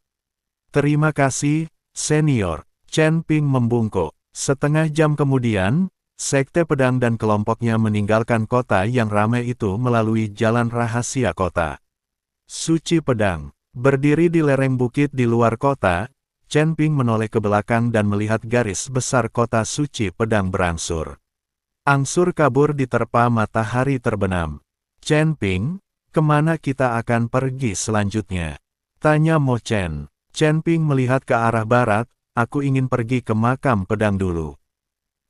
Terima kasih, senior. Chen Ping membungkuk. Setengah jam kemudian, sekte pedang dan kelompoknya meninggalkan kota yang ramai itu melalui jalan rahasia kota suci pedang. Berdiri di lereng bukit di luar kota, Chen Ping menoleh ke belakang dan melihat garis besar kota suci pedang berangsur. Angsur kabur diterpa matahari terbenam. Chen Ping, kemana kita akan pergi selanjutnya? Tanya Mo Chen. Chen Ping melihat ke arah barat, aku ingin pergi ke makam pedang dulu.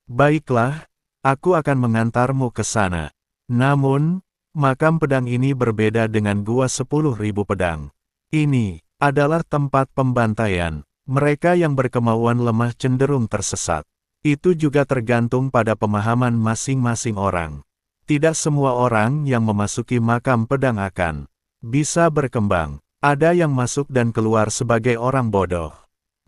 Baiklah, aku akan mengantarmu ke sana. Namun, makam pedang ini berbeda dengan gua 10.000 pedang. Ini adalah tempat pembantaian. Mereka yang berkemauan lemah cenderung tersesat. Itu juga tergantung pada pemahaman masing-masing orang. Tidak semua orang yang memasuki makam pedang akan bisa berkembang. Ada yang masuk dan keluar sebagai orang bodoh.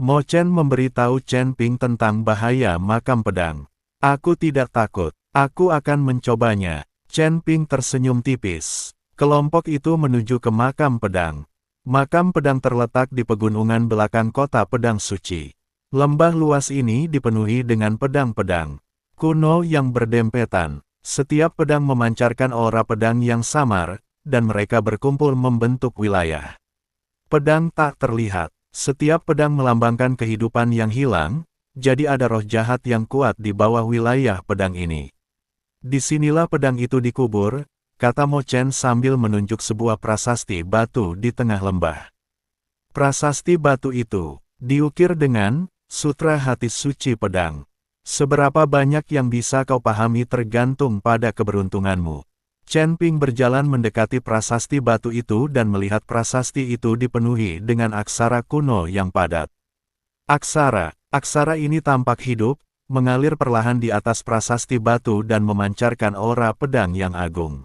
Mo Chen memberitahu Chen Ping tentang bahaya makam pedang. Aku tidak takut. Aku akan mencobanya. Chen Ping tersenyum tipis. Kelompok itu menuju ke makam pedang. Makam pedang terletak di pegunungan belakang kota pedang suci. Lembah luas ini dipenuhi dengan pedang-pedang kuno yang berdempetan. Setiap pedang memancarkan aura pedang yang samar, dan mereka berkumpul membentuk wilayah. Pedang tak terlihat. Setiap pedang melambangkan kehidupan yang hilang, jadi ada roh jahat yang kuat di bawah wilayah pedang ini. Disinilah pedang itu dikubur, kata Mo Chen sambil menunjuk sebuah prasasti batu di tengah lembah. Prasasti batu itu diukir dengan sutra hati suci pedang. Seberapa banyak yang bisa kau pahami tergantung pada keberuntunganmu. Chen Ping berjalan mendekati prasasti batu itu dan melihat prasasti itu dipenuhi dengan aksara kuno yang padat. Aksara ini tampak hidup, mengalir perlahan di atas prasasti batu dan memancarkan aura pedang yang agung.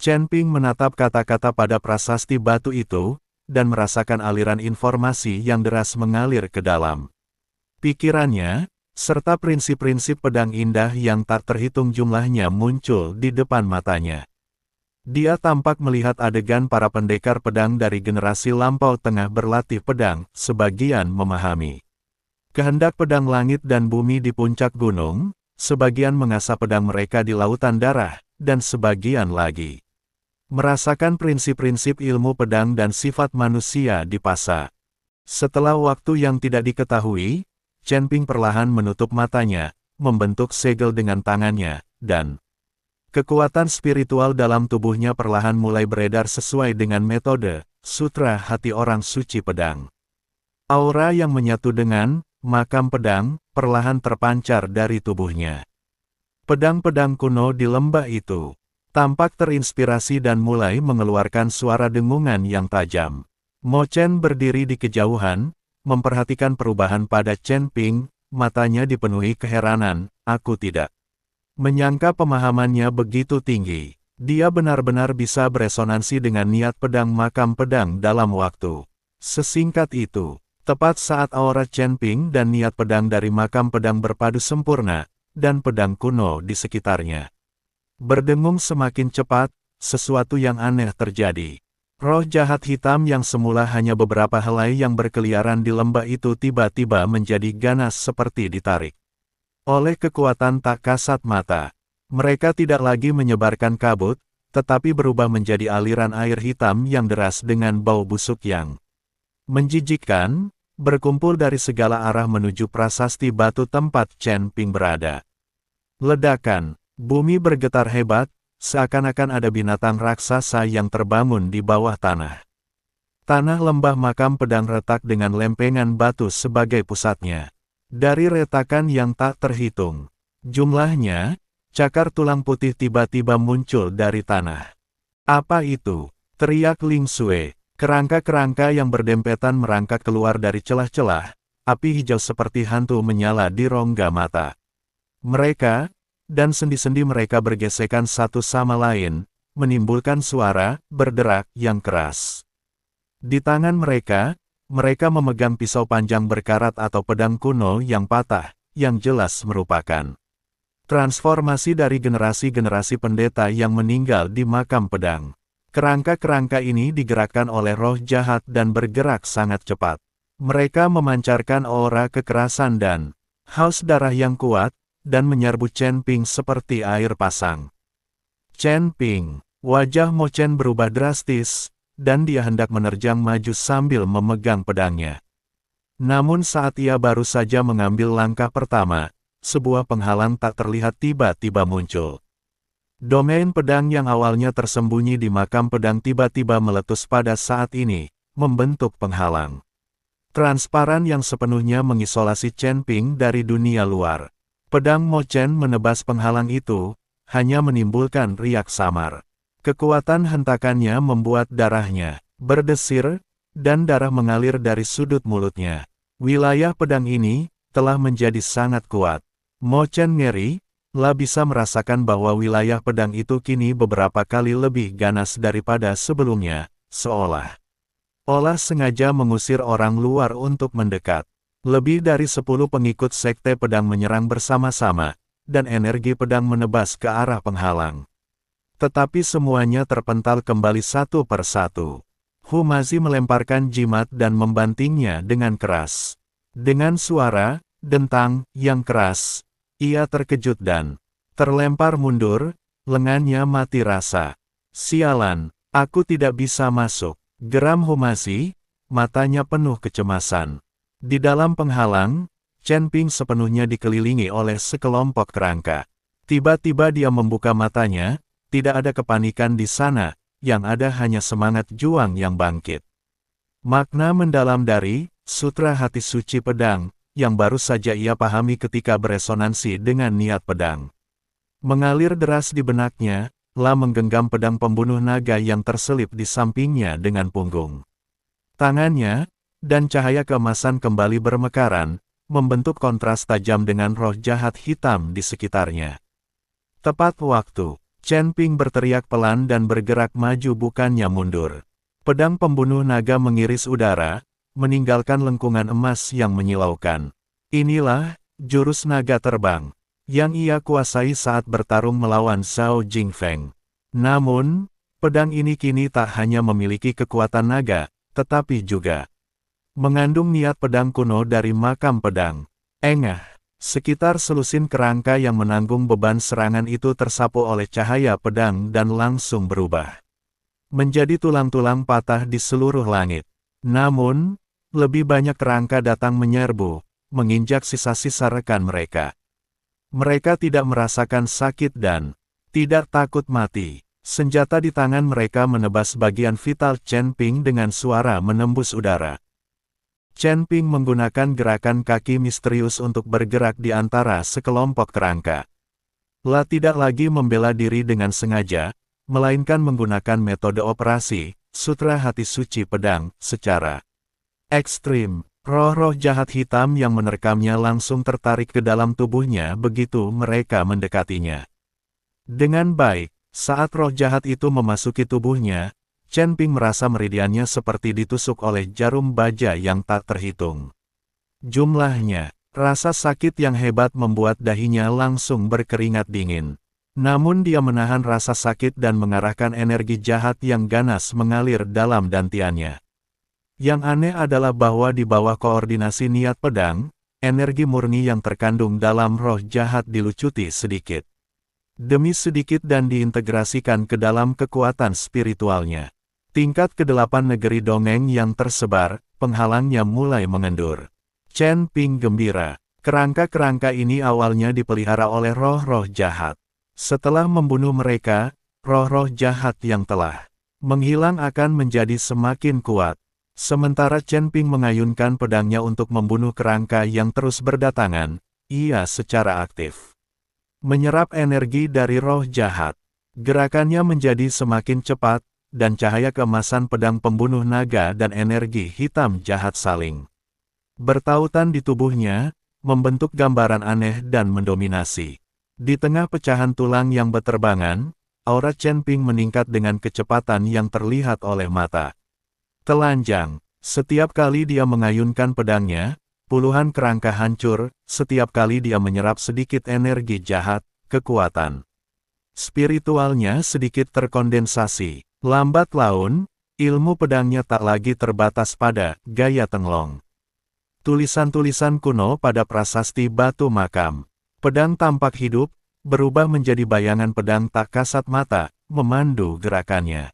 Chen Ping menatap kata-kata pada prasasti batu itu, dan merasakan aliran informasi yang deras mengalir ke dalam pikirannya, serta prinsip-prinsip pedang indah yang tak terhitung jumlahnya muncul di depan matanya. Dia tampak melihat adegan para pendekar pedang dari generasi lampau tengah berlatih pedang, sebagian memahami kehendak pedang langit dan bumi di puncak gunung, sebagian mengasah pedang mereka di lautan darah, dan sebagian lagi merasakan prinsip-prinsip ilmu pedang dan sifat manusia di pasar. Setelah waktu yang tidak diketahui, Chen Ping perlahan menutup matanya, membentuk segel dengan tangannya, dan kekuatan spiritual dalam tubuhnya perlahan mulai beredar sesuai dengan metode sutra hati orang suci pedang. Aura yang menyatu dengan makam pedang perlahan terpancar dari tubuhnya. Pedang-pedang kuno di lembah itu tampak terinspirasi dan mulai mengeluarkan suara dengungan yang tajam. Mo Chen berdiri di kejauhan, memperhatikan perubahan pada Chen Ping, matanya dipenuhi keheranan. Aku tidak menyangka pemahamannya begitu tinggi. Dia benar-benar bisa beresonansi dengan niat pedang makam pedang dalam waktu sesingkat itu. Tepat saat aura Chen Ping dan niat pedang dari makam pedang berpadu sempurna, dan pedang kuno di sekitarnya berdengung semakin cepat, sesuatu yang aneh terjadi. Roh jahat hitam yang semula hanya beberapa helai yang berkeliaran di lembah itu tiba-tiba menjadi ganas seperti ditarik oleh kekuatan tak kasat mata. Mereka tidak lagi menyebarkan kabut, tetapi berubah menjadi aliran air hitam yang deras dengan bau busuk yang menjijikkan, berkumpul dari segala arah menuju prasasti batu tempat Chen Ping berada. Ledakan. Bumi bergetar hebat, seakan-akan ada binatang raksasa yang terbangun di bawah tanah. Tanah lembah makam pedang retak dengan lempengan batu sebagai pusatnya. Dari retakan yang tak terhitung jumlahnya, cakar tulang putih tiba-tiba muncul dari tanah. Apa itu? Teriak Ling Sui. Kerangka-kerangka yang berdempetan merangkak keluar dari celah-celah, api hijau seperti hantu menyala di rongga mata mereka, dan sendi-sendi mereka bergesekan satu sama lain, menimbulkan suara berderak yang keras. Di tangan mereka, mereka memegang pisau panjang berkarat atau pedang kuno yang patah, yang jelas merupakan transformasi dari generasi-generasi pendeta yang meninggal di makam pedang. Kerangka-kerangka ini digerakkan oleh roh jahat dan bergerak sangat cepat. Mereka memancarkan aura kekerasan dan haus darah yang kuat, dan menyerbu Chen Ping seperti air pasang. Chen Ping, wajah Mo Chen berubah drastis, dan dia hendak menerjang maju sambil memegang pedangnya. Namun saat ia baru saja mengambil langkah pertama, sebuah penghalang tak terlihat tiba-tiba muncul. Domain pedang yang awalnya tersembunyi di makam pedang tiba-tiba meletus pada saat ini, membentuk penghalang transparan yang sepenuhnya mengisolasi Chen Ping dari dunia luar. Pedang Mo Chen menebas penghalang itu, hanya menimbulkan riak samar. Kekuatan hentakannya membuat darahnya berdesir, dan darah mengalir dari sudut mulutnya. Wilayah pedang ini telah menjadi sangat kuat. Mo Chen ngeri, lah bisa merasakan bahwa wilayah pedang itu kini beberapa kali lebih ganas daripada sebelumnya, seolah sengaja mengusir orang luar untuk mendekat. Lebih dari 10 pengikut sekte pedang menyerang bersama-sama, dan energi pedang menebas ke arah penghalang. Tetapi semuanya terpental kembali satu persatu. Humazi melemparkan jimat dan membantingnya dengan keras. Dengan suara dentang yang keras, ia terkejut dan terlempar mundur, lengannya mati rasa. Sialan, aku tidak bisa masuk. Geram Humazi, matanya penuh kecemasan. Di dalam penghalang, Chen Ping sepenuhnya dikelilingi oleh sekelompok kerangka. Tiba-tiba dia membuka matanya, tidak ada kepanikan di sana, yang ada hanya semangat juang yang bangkit. Makna mendalam dari Sutra Hati Suci Pedang, yang baru saja ia pahami ketika beresonansi dengan niat pedang. Mengalir deras di benaknya, lah menggenggam pedang pembunuh naga yang terselip di sampingnya dengan punggung. Tangannya, dan cahaya keemasan kembali bermekaran, membentuk kontras tajam dengan roh jahat hitam di sekitarnya. Tepat waktu, Chen Ping berteriak pelan dan bergerak maju bukannya mundur. Pedang pembunuh naga mengiris udara, meninggalkan lengkungan emas yang menyilaukan. Inilah jurus naga terbang yang ia kuasai saat bertarung melawan Zhao Jingfeng. Namun, pedang ini kini tak hanya memiliki kekuatan naga, tetapi juga mengandung niat pedang kuno dari makam pedang. Engah, sekitar selusin kerangka yang menanggung beban serangan itu tersapu oleh cahaya pedang dan langsung berubah menjadi tulang-tulang patah di seluruh langit. Namun, lebih banyak kerangka datang menyerbu, menginjak sisa-sisa rekan mereka. Mereka tidak merasakan sakit dan tidak takut mati. Senjata di tangan mereka menebas bagian vital Chen Ping dengan suara menembus udara. Chen Ping menggunakan gerakan kaki misterius untuk bergerak di antara sekelompok kerangka. Lah tidak lagi membela diri dengan sengaja, melainkan menggunakan metode operasi, Sutra Hati Suci Pedang, secara ekstrim. Roh-roh jahat hitam yang menerkamnya langsung tertarik ke dalam tubuhnya begitu mereka mendekatinya. Dengan baik, saat roh jahat itu memasuki tubuhnya, Chen Ping merasa meridiannya seperti ditusuk oleh jarum baja yang tak terhitung. Jumlahnya, rasa sakit yang hebat membuat dahinya langsung berkeringat dingin. Namun dia menahan rasa sakit dan mengarahkan energi jahat yang ganas mengalir dalam dantiannya. Yang aneh adalah bahwa di bawah koordinasi niat pedang, energi murni yang terkandung dalam roh jahat dilucuti sedikit demi sedikit dan diintegrasikan ke dalam kekuatan spiritualnya. Tingkat ke-8 negeri dongeng yang tersebar, penghalangnya mulai mengendur. Chen Ping gembira. Kerangka-kerangka ini awalnya dipelihara oleh roh-roh jahat. Setelah membunuh mereka, roh-roh jahat yang telah menghilang akan menjadi semakin kuat. Sementara Chen Ping mengayunkan pedangnya untuk membunuh kerangka yang terus berdatangan, ia secara aktif menyerap energi dari roh jahat. Gerakannya menjadi semakin cepat, dan cahaya keemasan pedang pembunuh naga dan energi hitam jahat saling bertautan di tubuhnya, membentuk gambaran aneh dan mendominasi. Di tengah pecahan tulang yang berterbangan, aura Chen Ping meningkat dengan kecepatan yang terlihat oleh mata telanjang. Setiap kali dia mengayunkan pedangnya, puluhan kerangka hancur, setiap kali dia menyerap sedikit energi jahat, kekuatan spiritualnya sedikit terkondensasi. Lambat laun, ilmu pedangnya tak lagi terbatas pada gaya tenglong. Tulisan-tulisan kuno pada prasasti batu makam. Pedang tampak hidup, berubah menjadi bayangan pedang tak kasat mata, memandu gerakannya.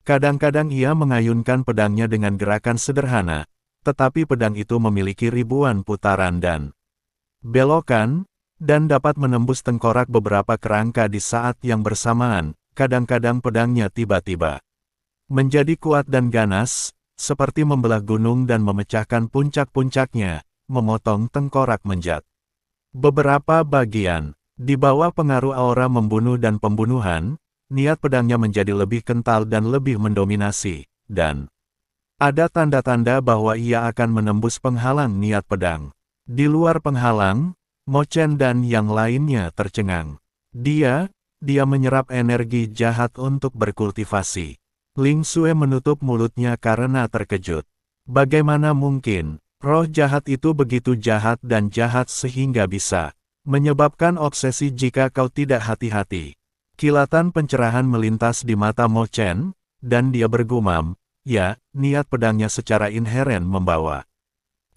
Kadang-kadang ia mengayunkan pedangnya dengan gerakan sederhana, tetapi pedang itu memiliki ribuan putaran dan belokan, dan dapat menembus tengkorak beberapa kerangka di saat yang bersamaan. Kadang-kadang pedangnya tiba-tiba menjadi kuat dan ganas, seperti membelah gunung dan memecahkan puncak-puncaknya, memotong tengkorak menjat beberapa bagian. Di bawah pengaruh aura membunuh dan pembunuhan, niat pedangnya menjadi lebih kental dan lebih mendominasi, dan ada tanda-tanda bahwa ia akan menembus penghalang niat pedang. Di luar penghalang, Mo Chen dan yang lainnya tercengang. Dia menyerap energi jahat untuk berkultivasi. Ling Xue menutup mulutnya karena terkejut. Bagaimana mungkin, roh jahat itu begitu jahat dan jahat sehingga bisa menyebabkan obsesi jika kau tidak hati-hati. Kilatan pencerahan melintas di mata Mo Chen, dan dia bergumam, ya, niat pedangnya secara inheren membawa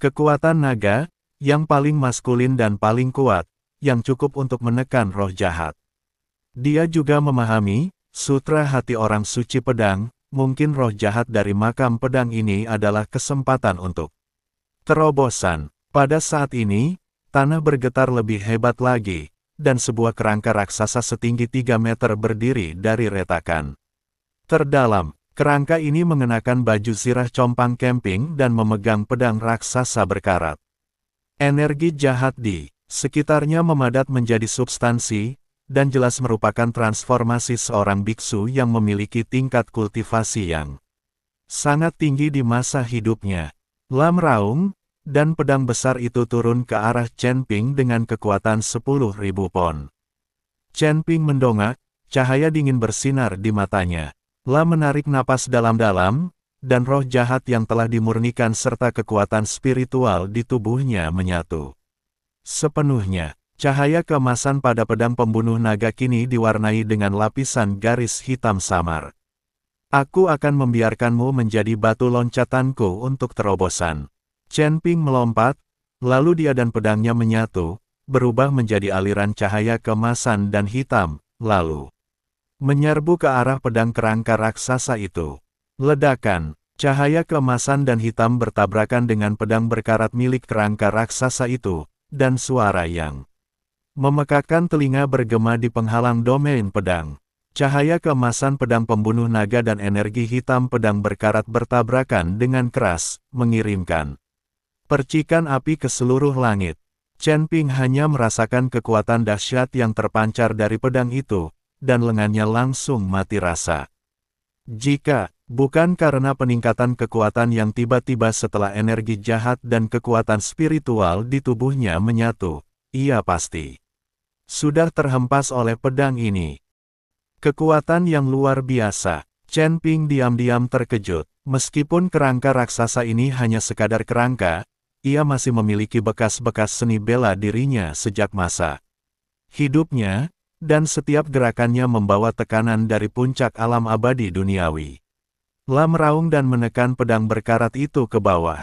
kekuatan naga, yang paling maskulin dan paling kuat, yang cukup untuk menekan roh jahat. Dia juga memahami, sutra hati orang suci pedang, mungkin roh jahat dari makam pedang ini adalah kesempatan untuk terobosan. Pada saat ini, tanah bergetar lebih hebat lagi, dan sebuah kerangka raksasa setinggi 3 meter berdiri dari retakan terdalam. Kerangka ini mengenakan baju zirah compang camping dan memegang pedang raksasa berkarat. Energi jahat di sekitarnya memadat menjadi substansi, dan jelas merupakan transformasi seorang biksu yang memiliki tingkat kultivasi yang sangat tinggi di masa hidupnya. Lam Raung, dan pedang besar itu turun ke arah Chen Ping dengan kekuatan 10.000 pon. Chen Ping mendongak, cahaya dingin bersinar di matanya. Lam menarik napas dalam-dalam, dan roh jahat yang telah dimurnikan serta kekuatan spiritual di tubuhnya menyatu sepenuhnya. Cahaya keemasan pada pedang pembunuh naga kini diwarnai dengan lapisan garis hitam samar. Aku akan membiarkanmu menjadi batu loncatanku untuk terobosan. Chen Ping melompat, lalu dia dan pedangnya menyatu, berubah menjadi aliran cahaya keemasan dan hitam, lalu menyerbu ke arah pedang kerangka raksasa itu. Ledakan, cahaya keemasan dan hitam bertabrakan dengan pedang berkarat milik kerangka raksasa itu, dan suara yang memekakkan telinga bergema di penghalang domain pedang. Cahaya keemasan pedang pembunuh naga dan energi hitam pedang berkarat bertabrakan dengan keras, mengirimkan percikan api ke seluruh langit. Chen Ping hanya merasakan kekuatan dahsyat yang terpancar dari pedang itu, dan lengannya langsung mati rasa. Jika bukan karena peningkatan kekuatan yang tiba-tiba setelah energi jahat dan kekuatan spiritual di tubuhnya menyatu, ia pasti sudah terhempas oleh pedang ini. Kekuatan yang luar biasa. Chen Ping diam-diam terkejut. Meskipun kerangka raksasa ini hanya sekadar kerangka, ia masih memiliki bekas-bekas seni bela dirinya sejak masa hidupnya, dan setiap gerakannya membawa tekanan dari puncak alam abadi duniawi. Lam meraung dan menekan pedang berkarat itu ke bawah.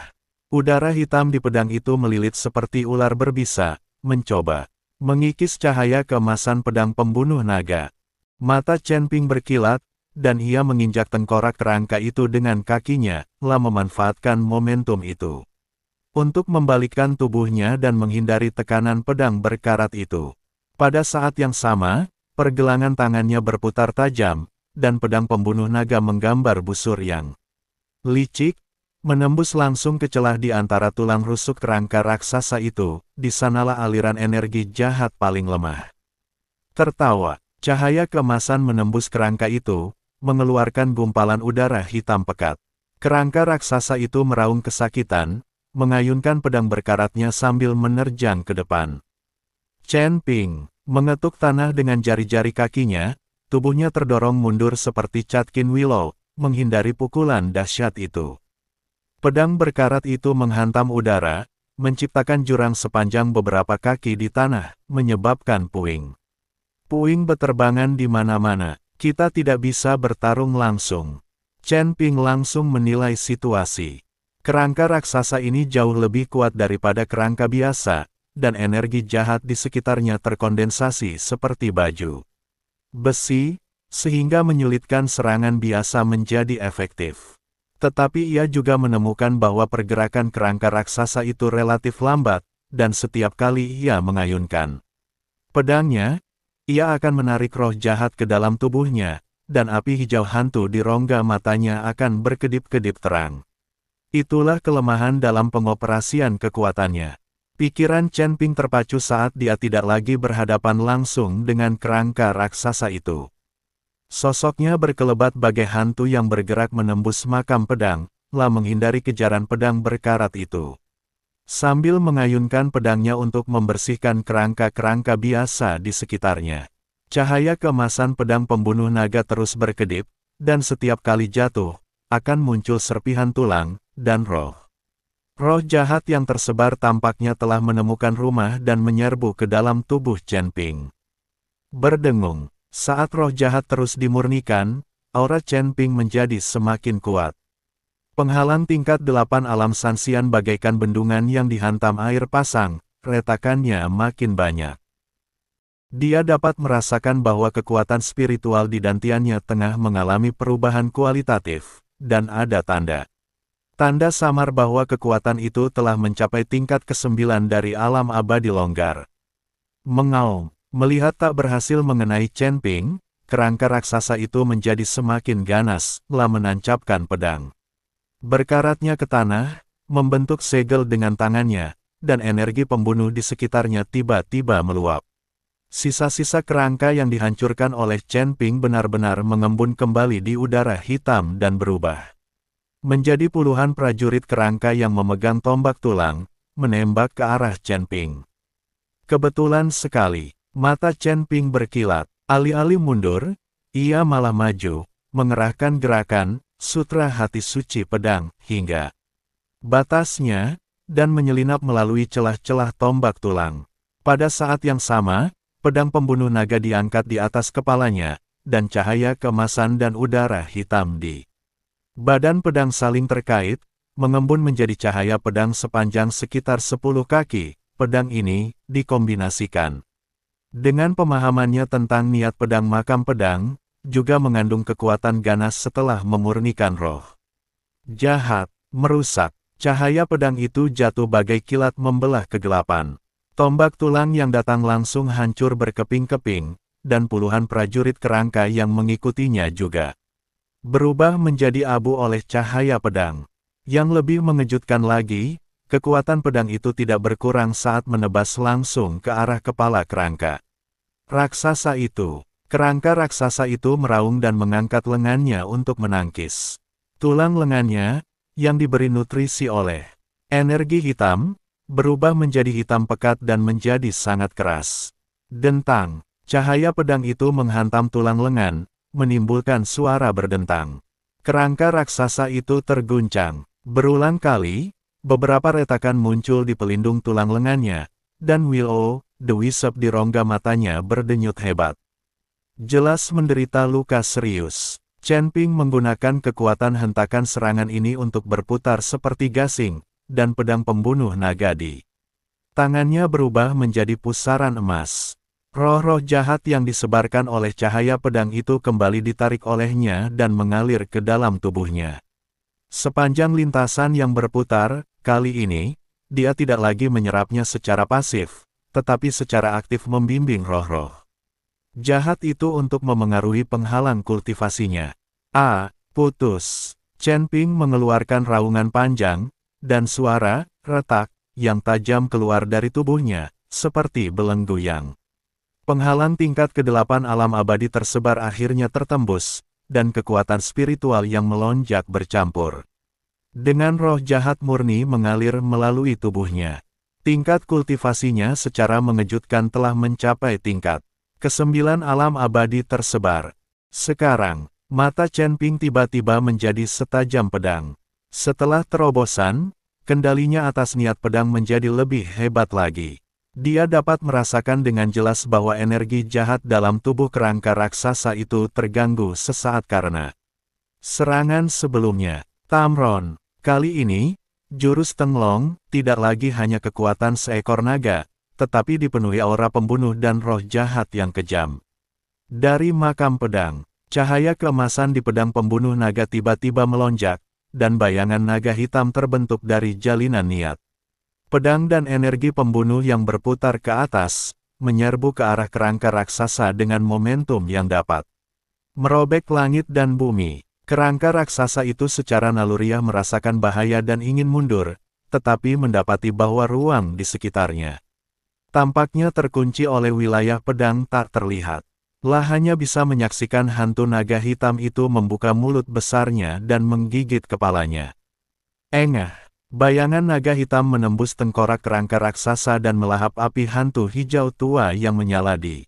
Udara hitam di pedang itu melilit seperti ular berbisa, mencoba mengikis cahaya keemasan pedang pembunuh naga. Mata Chen Ping berkilat, dan ia menginjak tengkorak kerangka itu dengan kakinya. Lam memanfaatkan momentum itu untuk membalikkan tubuhnya dan menghindari tekanan pedang berkarat itu. Pada saat yang sama, pergelangan tangannya berputar tajam, dan pedang pembunuh naga menggambar busur yang licik, menembus langsung ke celah di antara tulang rusuk kerangka raksasa itu. Di sanalah aliran energi jahat paling lemah tertawa. Cahaya keemasan menembus kerangka itu, mengeluarkan gumpalan udara hitam pekat. Kerangka raksasa itu meraung kesakitan, mengayunkan pedang berkaratnya sambil menerjang ke depan. Chen Ping mengetuk tanah dengan jari-jari kakinya, tubuhnya terdorong mundur seperti catkin willow, menghindari pukulan dahsyat itu. Pedang berkarat itu menghantam udara, menciptakan jurang sepanjang beberapa kaki di tanah, menyebabkan puing beterbangan di mana-mana. Kita tidak bisa bertarung langsung. Chen Ping langsung menilai situasi. Kerangka raksasa ini jauh lebih kuat daripada kerangka biasa, dan energi jahat di sekitarnya terkondensasi seperti baju besi, sehingga menyulitkan serangan biasa menjadi efektif. Tetapi ia juga menemukan bahwa pergerakan kerangka raksasa itu relatif lambat, dan setiap kali ia mengayunkan pedangnya, ia akan menarik roh jahat ke dalam tubuhnya, dan api hijau hantu di rongga matanya akan berkedip-kedip terang. Itulah kelemahan dalam pengoperasian kekuatannya. Pikiran Chen Ping terpacu saat dia tidak lagi berhadapan langsung dengan kerangka raksasa itu. Sosoknya berkelebat bagai hantu yang bergerak menembus makam pedang, lah menghindari kejaran pedang berkarat itu. Sambil mengayunkan pedangnya untuk membersihkan kerangka-kerangka biasa di sekitarnya. Cahaya keemasan pedang pembunuh naga terus berkedip, dan setiap kali jatuh, akan muncul serpihan tulang, dan roh. Roh jahat yang tersebar tampaknya telah menemukan rumah dan menyerbu ke dalam tubuh Chen Ping. Berdengung. Saat roh jahat terus dimurnikan, aura Chen Ping menjadi semakin kuat. Penghalang tingkat 8 alam Sanxian bagaikan bendungan yang dihantam air pasang, retakannya makin banyak. Dia dapat merasakan bahwa kekuatan spiritual di dantiannya tengah mengalami perubahan kualitatif, dan ada tanda samar bahwa kekuatan itu telah mencapai tingkat ke-9 dari alam abadi longgar. Mengaum. Melihat tak berhasil mengenai Chen Ping, kerangka raksasa itu menjadi semakin ganas, lah menancapkan pedang berkaratnya ke tanah, membentuk segel dengan tangannya, dan energi pembunuh di sekitarnya tiba-tiba meluap. Sisa-sisa kerangka yang dihancurkan oleh Chen Ping benar-benar mengembun kembali di udara hitam dan berubah menjadi puluhan prajurit kerangka yang memegang tombak tulang, menembak ke arah Chen Ping. Kebetulan sekali. Mata Chen Ping berkilat, alih-alih mundur, ia malah maju, mengerahkan gerakan, sutra hati suci pedang, hingga batasnya, dan menyelinap melalui celah-celah tombak tulang. Pada saat yang sama, pedang pembunuh naga diangkat di atas kepalanya, dan cahaya keemasan dan udara hitam di badan pedang saling terkait, mengembun menjadi cahaya pedang sepanjang sekitar 10 kaki, pedang ini dikombinasikan dengan pemahamannya tentang niat pedang makam pedang, juga mengandung kekuatan ganas setelah memurnikan roh jahat, merusak. Cahaya pedang itu jatuh bagai kilat membelah kegelapan. Tombak tulang yang datang langsung hancur berkeping-keping, dan puluhan prajurit kerangka yang mengikutinya juga berubah menjadi abu oleh cahaya pedang. Yang lebih mengejutkan lagi, kekuatan pedang itu tidak berkurang saat menebas langsung ke arah kepala kerangka raksasa itu. Kerangka raksasa itu meraung dan mengangkat lengannya untuk menangkis. Tulang lengannya, yang diberi nutrisi oleh energi hitam, berubah menjadi hitam pekat dan menjadi sangat keras. Dentang, cahaya pedang itu menghantam tulang lengan, menimbulkan suara berdentang. Kerangka raksasa itu terguncang. Berulang kali, beberapa retakan muncul di pelindung tulang lengannya, dan Will-O, the Wisp di rongga matanya berdenyut hebat. Jelas menderita luka serius. Chen Ping menggunakan kekuatan hentakan serangan ini untuk berputar seperti gasing, dan pedang pembunuh naga di tangannya berubah menjadi pusaran emas. Roh-roh jahat yang disebarkan oleh cahaya pedang itu kembali ditarik olehnya dan mengalir ke dalam tubuhnya. Sepanjang lintasan yang berputar, kali ini, dia tidak lagi menyerapnya secara pasif, tetapi secara aktif membimbing roh-roh jahat itu untuk memengaruhi penghalang kultivasinya. Putus. Chen Ping mengeluarkan raungan panjang, dan suara, retak, yang tajam keluar dari tubuhnya, seperti belenggu yang penghalang tingkat ke-8 alam abadi tersebar akhirnya tertembus, dan kekuatan spiritual yang melonjak bercampur dengan roh jahat murni mengalir melalui tubuhnya. Tingkat kultivasinya secara mengejutkan telah mencapai tingkat ke-9 alam abadi tersebar. Sekarang, mata Chen Ping tiba-tiba menjadi setajam pedang. Setelah terobosan, kendalinya atas niat pedang menjadi lebih hebat lagi. Dia dapat merasakan dengan jelas bahwa energi jahat dalam tubuh kerangka raksasa itu terganggu sesaat karena serangan sebelumnya. Tamron, kali ini, jurus Tenglong tidak lagi hanya kekuatan seekor naga, tetapi dipenuhi aura pembunuh dan roh jahat yang kejam. Dari makam pedang, cahaya keemasan di pedang pembunuh naga tiba-tiba melonjak, dan bayangan naga hitam terbentuk dari jalinan niat. Pedang dan energi pembunuh yang berputar ke atas, menyerbu ke arah kerangka raksasa dengan momentum yang dapat merobek langit dan bumi. Kerangka raksasa itu secara naluriah merasakan bahaya dan ingin mundur, tetapi mendapati bahwa ruang di sekitarnya tampaknya terkunci oleh wilayah pedang tak terlihat. Lah hanya bisa menyaksikan hantu naga hitam itu membuka mulut besarnya dan menggigit kepalanya. Engah, bayangan naga hitam menembus tengkorak kerangka raksasa dan melahap api hantu hijau tua yang menyala di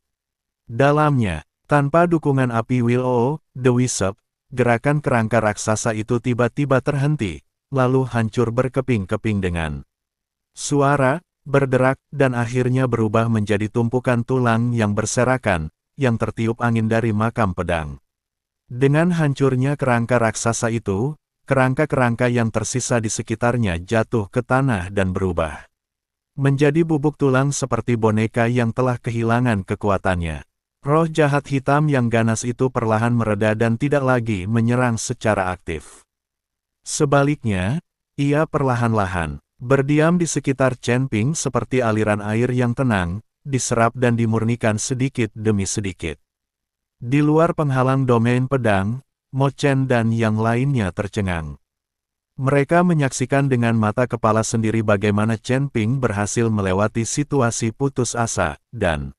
dalamnya. Tanpa dukungan api Will-O, The Wisp, gerakan kerangka raksasa itu tiba-tiba terhenti, lalu hancur berkeping-keping dengan suara, berderak, dan akhirnya berubah menjadi tumpukan tulang yang berserakan, yang tertiup angin dari makam pedang. Dengan hancurnya kerangka raksasa itu, kerangka-kerangka yang tersisa di sekitarnya jatuh ke tanah dan berubah menjadi bubuk tulang seperti boneka yang telah kehilangan kekuatannya. Roh jahat hitam yang ganas itu perlahan mereda dan tidak lagi menyerang secara aktif. Sebaliknya, ia perlahan-lahan berdiam di sekitar Chen Ping seperti aliran air yang tenang, diserap dan dimurnikan sedikit demi sedikit. Di luar penghalang domain pedang, Mo Chen dan yang lainnya tercengang. Mereka menyaksikan dengan mata kepala sendiri bagaimana Chen Ping berhasil melewati situasi putus asa, dan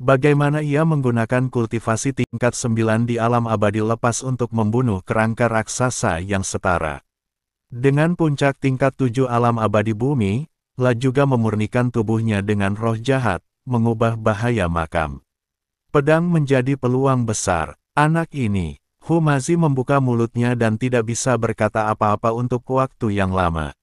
bagaimana ia menggunakan kultivasi tingkat 9 di alam abadi lepas untuk membunuh kerangka raksasa yang setara dengan puncak tingkat 7 alam abadi bumi, lah juga memurnikan tubuhnya dengan roh jahat, mengubah bahaya makam pedang menjadi peluang besar. Anak ini, Humazi membuka mulutnya dan tidak bisa berkata apa-apa untuk waktu yang lama.